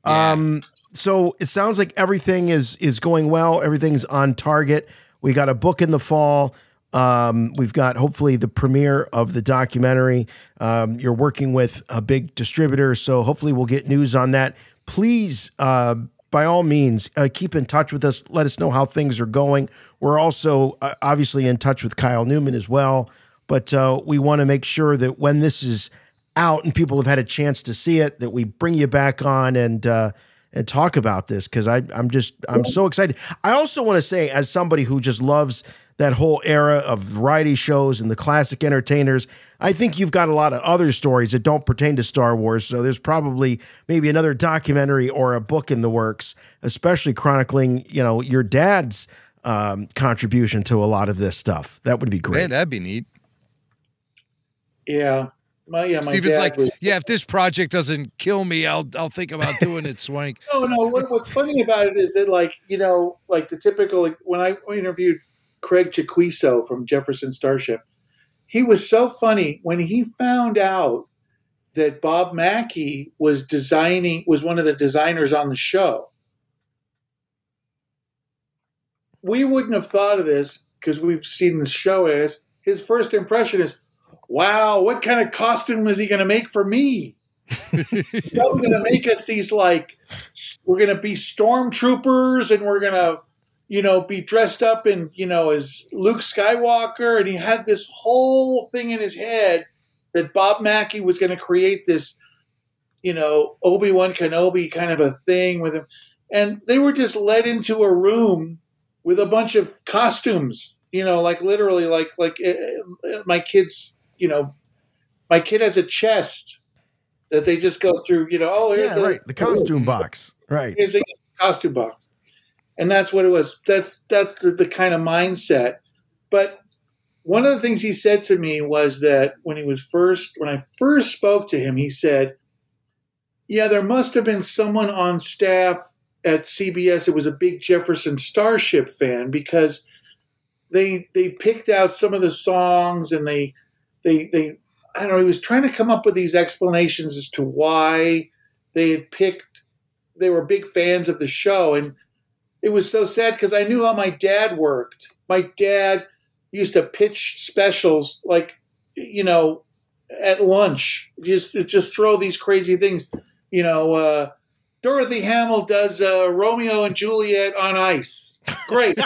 So it sounds like everything is going well. Everything's on target. We got a book in the fall. We've got hopefully the premiere of the documentary. You're working with a big distributor, so hopefully we'll get news on that. Please, by all means, keep in touch with us. Let us know how things are going. We're also obviously in touch with Kyle Newman as well. But we want to make sure that when this is out and people have had a chance to see it, that we bring you back on and talk about this because I'm so excited. I also want to say, as somebody who just loves that whole era of variety shows and the classic entertainers, I think you've got a lot of other stories that don't pertain to Star Wars. So there's probably maybe another documentary or a book in the works, especially chronicling, your dad's contribution to a lot of this stuff. That would be great. Hey, that'd be neat. Yeah. My Steven's like, if this project doesn't kill me, I'll think about doing it, Swank. No. What's funny about it is that, like the typical, when I interviewed Craig Chiquiso from Jefferson Starship, he was so funny when he found out that Bob Mackey was one of the designers on the show. We wouldn't have thought of this because we've seen the show as his first impression is, wow, what kind of costume is he going to make for me? He's probably going to make us these, like, we're going to be stormtroopers and we're going to, be dressed up in, as Luke Skywalker. And he had this whole thing in his head that Bob Mackey was going to create this, Obi-Wan Kenobi kind of a thing with him. And they were just led into a room with a bunch of costumes, like literally like my kids, my kid has a chest that they just go through, here's the costume box. Right. Here's a costume box. And that's what it was. That's the kind of mindset. But one of the things he said to me was that when I first spoke to him, he said, yeah, there must have been someone on staff at CBS that was a big Jefferson Starship fan, because they picked out some of the songs, and they I don't know, he was trying to come up with these explanations as to why they were big fans of the show. And it was so sad because I knew how my dad worked. My dad used to pitch specials like, at lunch, just throw these crazy things. Dorothy Hamill does Romeo and Juliet on ice. Great.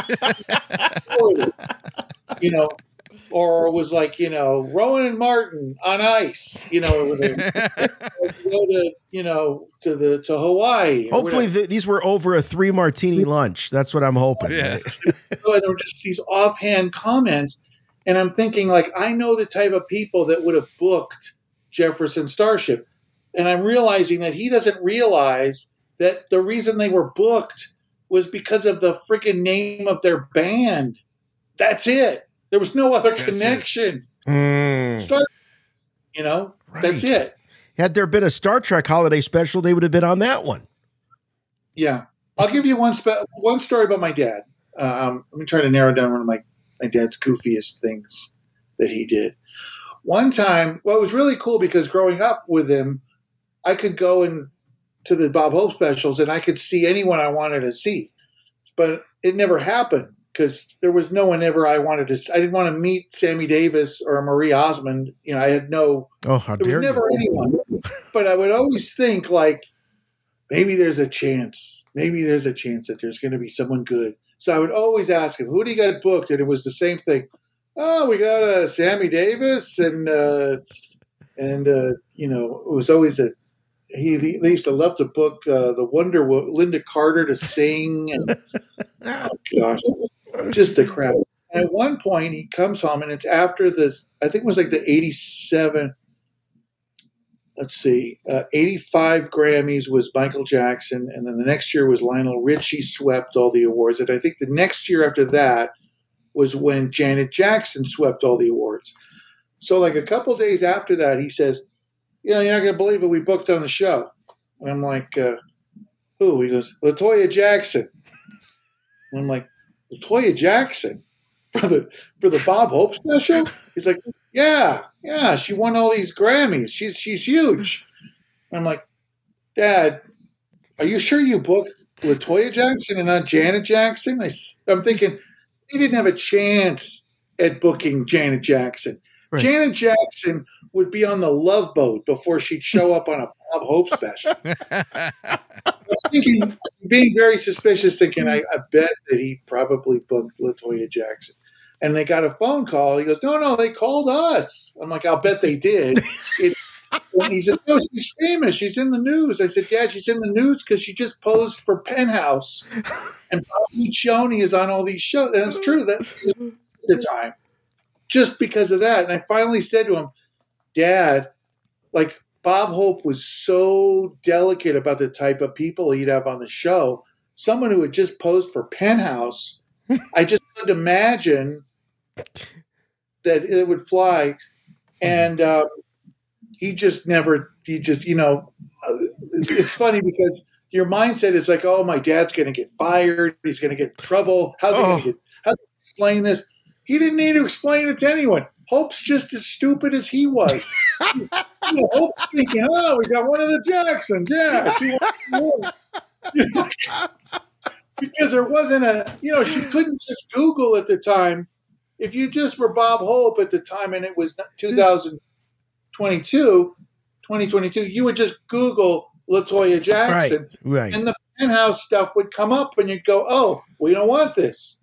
Or it was like, Rowan and Martin on ice, or they go to Hawaii. Hopefully these were over a 3 martini lunch. That's what I'm hoping. Yeah. So there were just these offhand comments. And I'm thinking, like, I know the type of people that would have booked Jefferson Starship. And I'm realizing that he doesn't realize that the reason they were booked was because of the freaking name of their band. That's it. There was no other connection. Star, Right. That's it. Had there been a Star Trek holiday special, they would have been on that one. Yeah. I'll give you one story about my dad. Let me try to narrow down one of my dad's goofiest things that he did. One time, it was really cool because growing up with him, I could go to the Bob Hope specials and I could see anyone I wanted to see. But it never happened because there was no one ever I wanted to see. I didn't want to meet Sammy Davis or Marie Osmond. I had no. Oh, how dare there was never anyone. But I would always think, like, maybe there's a chance. Maybe there's a chance that there's going to be someone good. So I would always ask him, who do you got booked? And it was the same thing. Oh, we got Sammy Davis, and it was always they used to love to book the Wonder Woman, Linda Carter, to sing, and oh gosh, just the crap. And at one point, he comes home, and it's after this. I think it was like the 87. Let's see, 85 Grammys was Michael Jackson, and then the next year was Lionel Richie swept all the awards. And I think the next year after that was when Janet Jackson swept all the awards. So like a couple days after that, he says, you're not going to believe it, we booked on the show. And I'm like, who? He goes, LaToya Jackson. And I'm like, LaToya Jackson? For the Bob Hope special? He's like, yeah, she won all these Grammys. She's huge. And I'm like, Dad, are you sure you booked LaToya Jackson and not Janet Jackson? I'm thinking, he didn't have a chance at booking Janet Jackson. Right. Janet Jackson would be on the Love Boat before she'd show up on a Bob Hope special. I'm thinking, being very suspicious, thinking, I bet that he probably booked LaToya Jackson. And they got a phone call. He goes, no, they called us. I'm like, I'll bet they did. And he said, no, she's famous. She's in the news. I said, Dad, she's in the news because she just posed for Penthouse. And Bobby Cioni is on all these shows. And it's true. That's the time. Just because of that. And I finally said to him, Dad, like, Bob Hope was so delicate about the type of people he'd have on the show. Someone who had just posed for Penthouse, I just couldn't imagine that it would fly. And it's funny because your mindset is like, oh, my dad's going to get fired. He's going to get in trouble. How's he explain this? He didn't need to explain it to anyone. Hope's just as stupid as he was. Hope's thinking, oh, we got one of the Jacksons. Yeah. Because there wasn't she couldn't just Google at the time. If you just were Bob Hope at the time and it was 2022, you would just Google LaToya Jackson. Right. And the Penthouse stuff would come up and you'd go, oh, we don't want this.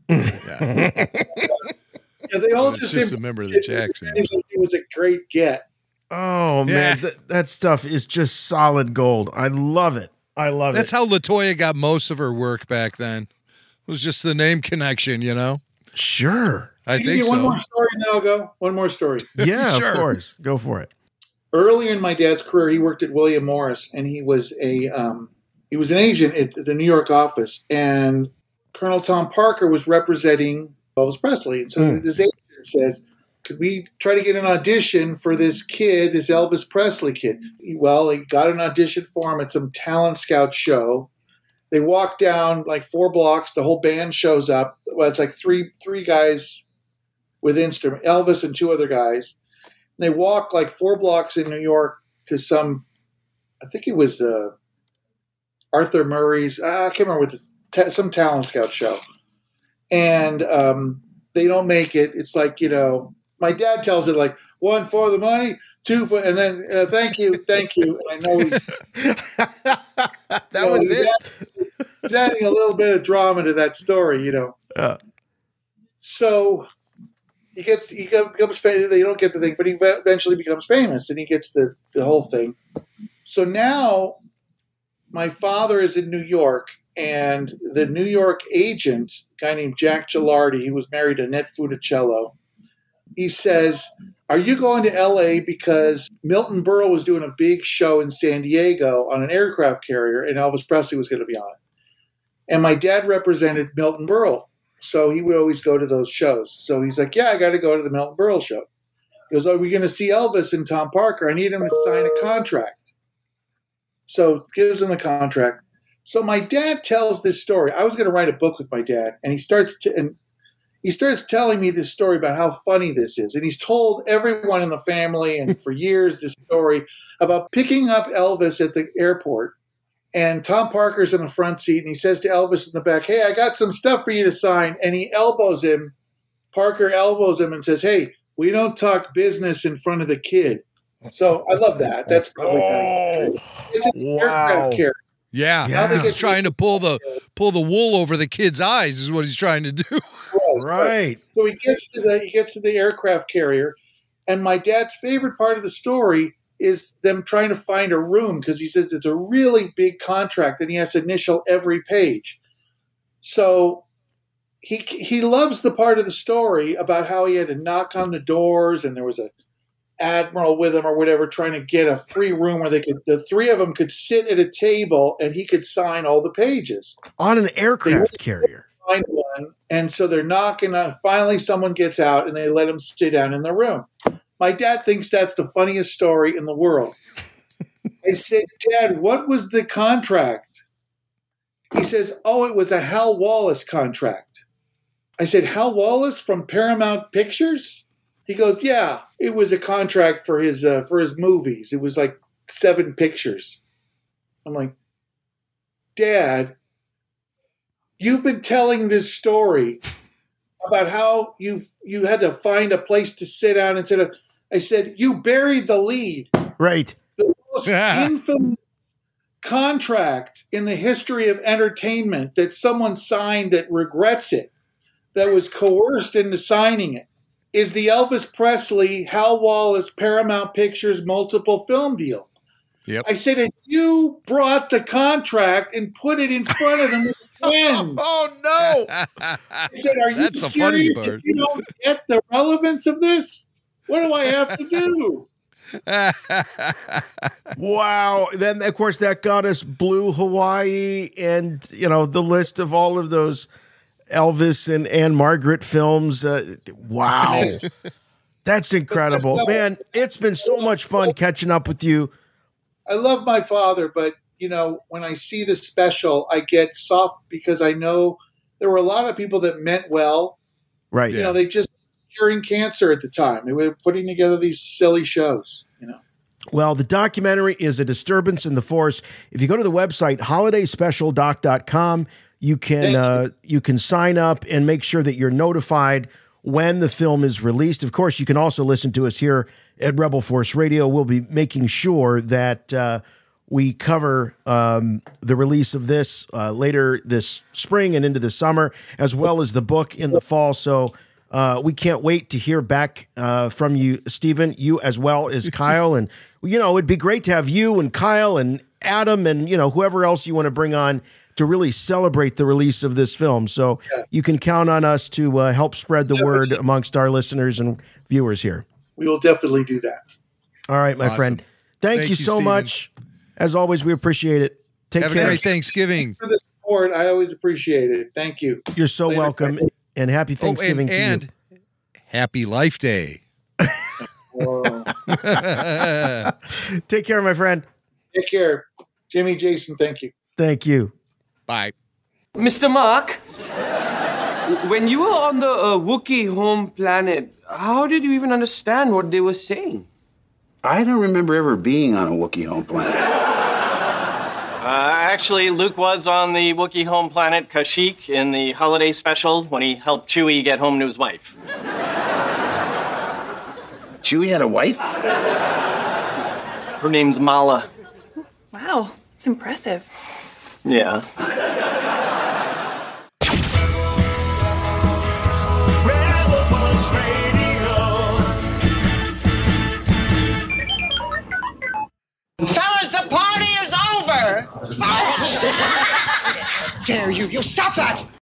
They all just a member of the Jacksons. It was a great get. Oh, man. That stuff is just solid gold. I love it. That's how LaToya got most of her work back then. It was just the name connection, Sure. I think so. One more story and then I'll go. One more story. Yeah, Sure. Of course. Go for it. Early in my dad's career, he worked at William Morris, and he was an agent at the New York office. And Colonel Tom Parker was representing Elvis Presley. And so this agent says, could we try to get an audition for this kid, this Elvis Presley kid? Well, he got an audition for him at some talent scout show. They walk down like 4 blocks. The whole band shows up. Well, it's like three guys with instrument, Elvis and 2 other guys. They walk like 4 blocks in New York to some, I think it was Arthur Murray's, I can't remember what some talent scout show. And they don't make it. It's like, you know, my dad tells it like 1 for the money, 2 for, and then thank you. And I know that was it. He's adding a little bit of drama to that story, you know. So he becomes famous. They don't get the thing, but he eventually becomes famous, and he gets the whole thing. So now my father is in New York, and the New York agent, a guy named Jack Gilardi, he was married to Annette Funicello. He says, are you going to L.A. because Milton Berle was doing a big show in San Diego on an aircraft carrier, and Elvis Presley was going to be on it? And my dad represented Milton Berle, so he would always go to those shows. So he's like, yeah, I got to go to the Milton Berle show. He goes, are we going to see Elvis and Tom Parker? I need him to sign a contract. So gives him the contract. So my dad tells this story. I was going to write a book with my dad, and he starts telling me this story about how funny this is. And he's told everyone in the family and for years this story about picking up Elvis at the airport. And Tom Parker's in the front seat, and he says to Elvis in the back, hey, I got some stuff for you to sign. And he elbows him. Parker elbows him and says, hey, we don't talk business in front of the kid. So I love that. That's probably true. It's an aircraft carrier. Yeah. He's trying to pull the wool over the kid's eyes is what he's trying to do. Right. So he gets to the aircraft carrier, and my dad's favorite part of the story is them trying to find a room because he says it's a really big contract and he has to initial every page. So he loves the part of the story about how he had to knock on the doors and there was a admiral with him or whatever trying to get a free room where the 3 of them could sit at a table and he could sign all the pages on an aircraft carrier. Find one, and so they're knocking on. Finally, someone gets out and they let him sit down in the room. My dad thinks that's the funniest story in the world. I said, Dad, what was the contract? He says, oh, it was a Hal Wallace contract. I said, Hal Wallace from Paramount Pictures? He goes, yeah, it was a contract for his movies. It was like 7 pictures. I'm like, Dad, you've been telling this story about how you had to find a place to sit down and sit up. I said, you buried the lead. Right. The most infamous contract in the history of entertainment that someone signed that regrets it, that was coerced into signing it, is the Elvis Presley, Hal Wallace, Paramount Pictures multiple film deal. Yep. I said, and you brought the contract and put it in front of them with a pen. Oh, no. I said, are you That's the funny serious? part. If you don't get the relevance of this, what do I have to do? Wow. Then, of course, that got us Blue Hawaii and, you know, the list of all of those Elvis and Anne Margaret films. Wow. That's incredible. Man, it's been so much fun catching up with you. I love my father, but, you know, when I see the special, I get soft because I know there were a lot of people that meant well. Right. You know, they just curing cancer at the time. They were putting together these silly shows, you know. Well, the documentary is A Disturbance in the Force. If you go to the website, holidayspecialdoc.com, you can sign up and make sure that you're notified when the film is released. Of course, you can also listen to us here at Rebel Force Radio. We'll be making sure that we cover the release of this later this spring and into the summer, as well as the book in the fall. So we can't wait to hear back from you, Steven, you as well as Kyle. And, you know, it'd be great to have you and Kyle and Adam and, you know, whoever else you want to bring on to really celebrate the release of this film. So you can count on us to help spread the word amongst our listeners and viewers here. We will definitely do that. All right, my friend. Thank you so Steven. much. As always, we appreciate it. Take care. Have a great Thanksgiving. For the support. I always appreciate it. Thank you. You're so Later. welcome, and happy Thanksgiving to you. And happy Life Day. Take care, my friend. Take care. Jimmy, Jason, thank you. Thank you. Bye. Mr. Mark, when you were on the Wookiee home planet, how did you even understand what they were saying? I don't remember ever being on a Wookiee home planet. Actually, Luke was on the Wookiee home planet Kashyyyk in the holiday special when he helped Chewie get home to his wife. Chewie had a wife? Her name's Mala. Wow, it's impressive. Yeah. Fellas, the party is over! Dare you! You stop that!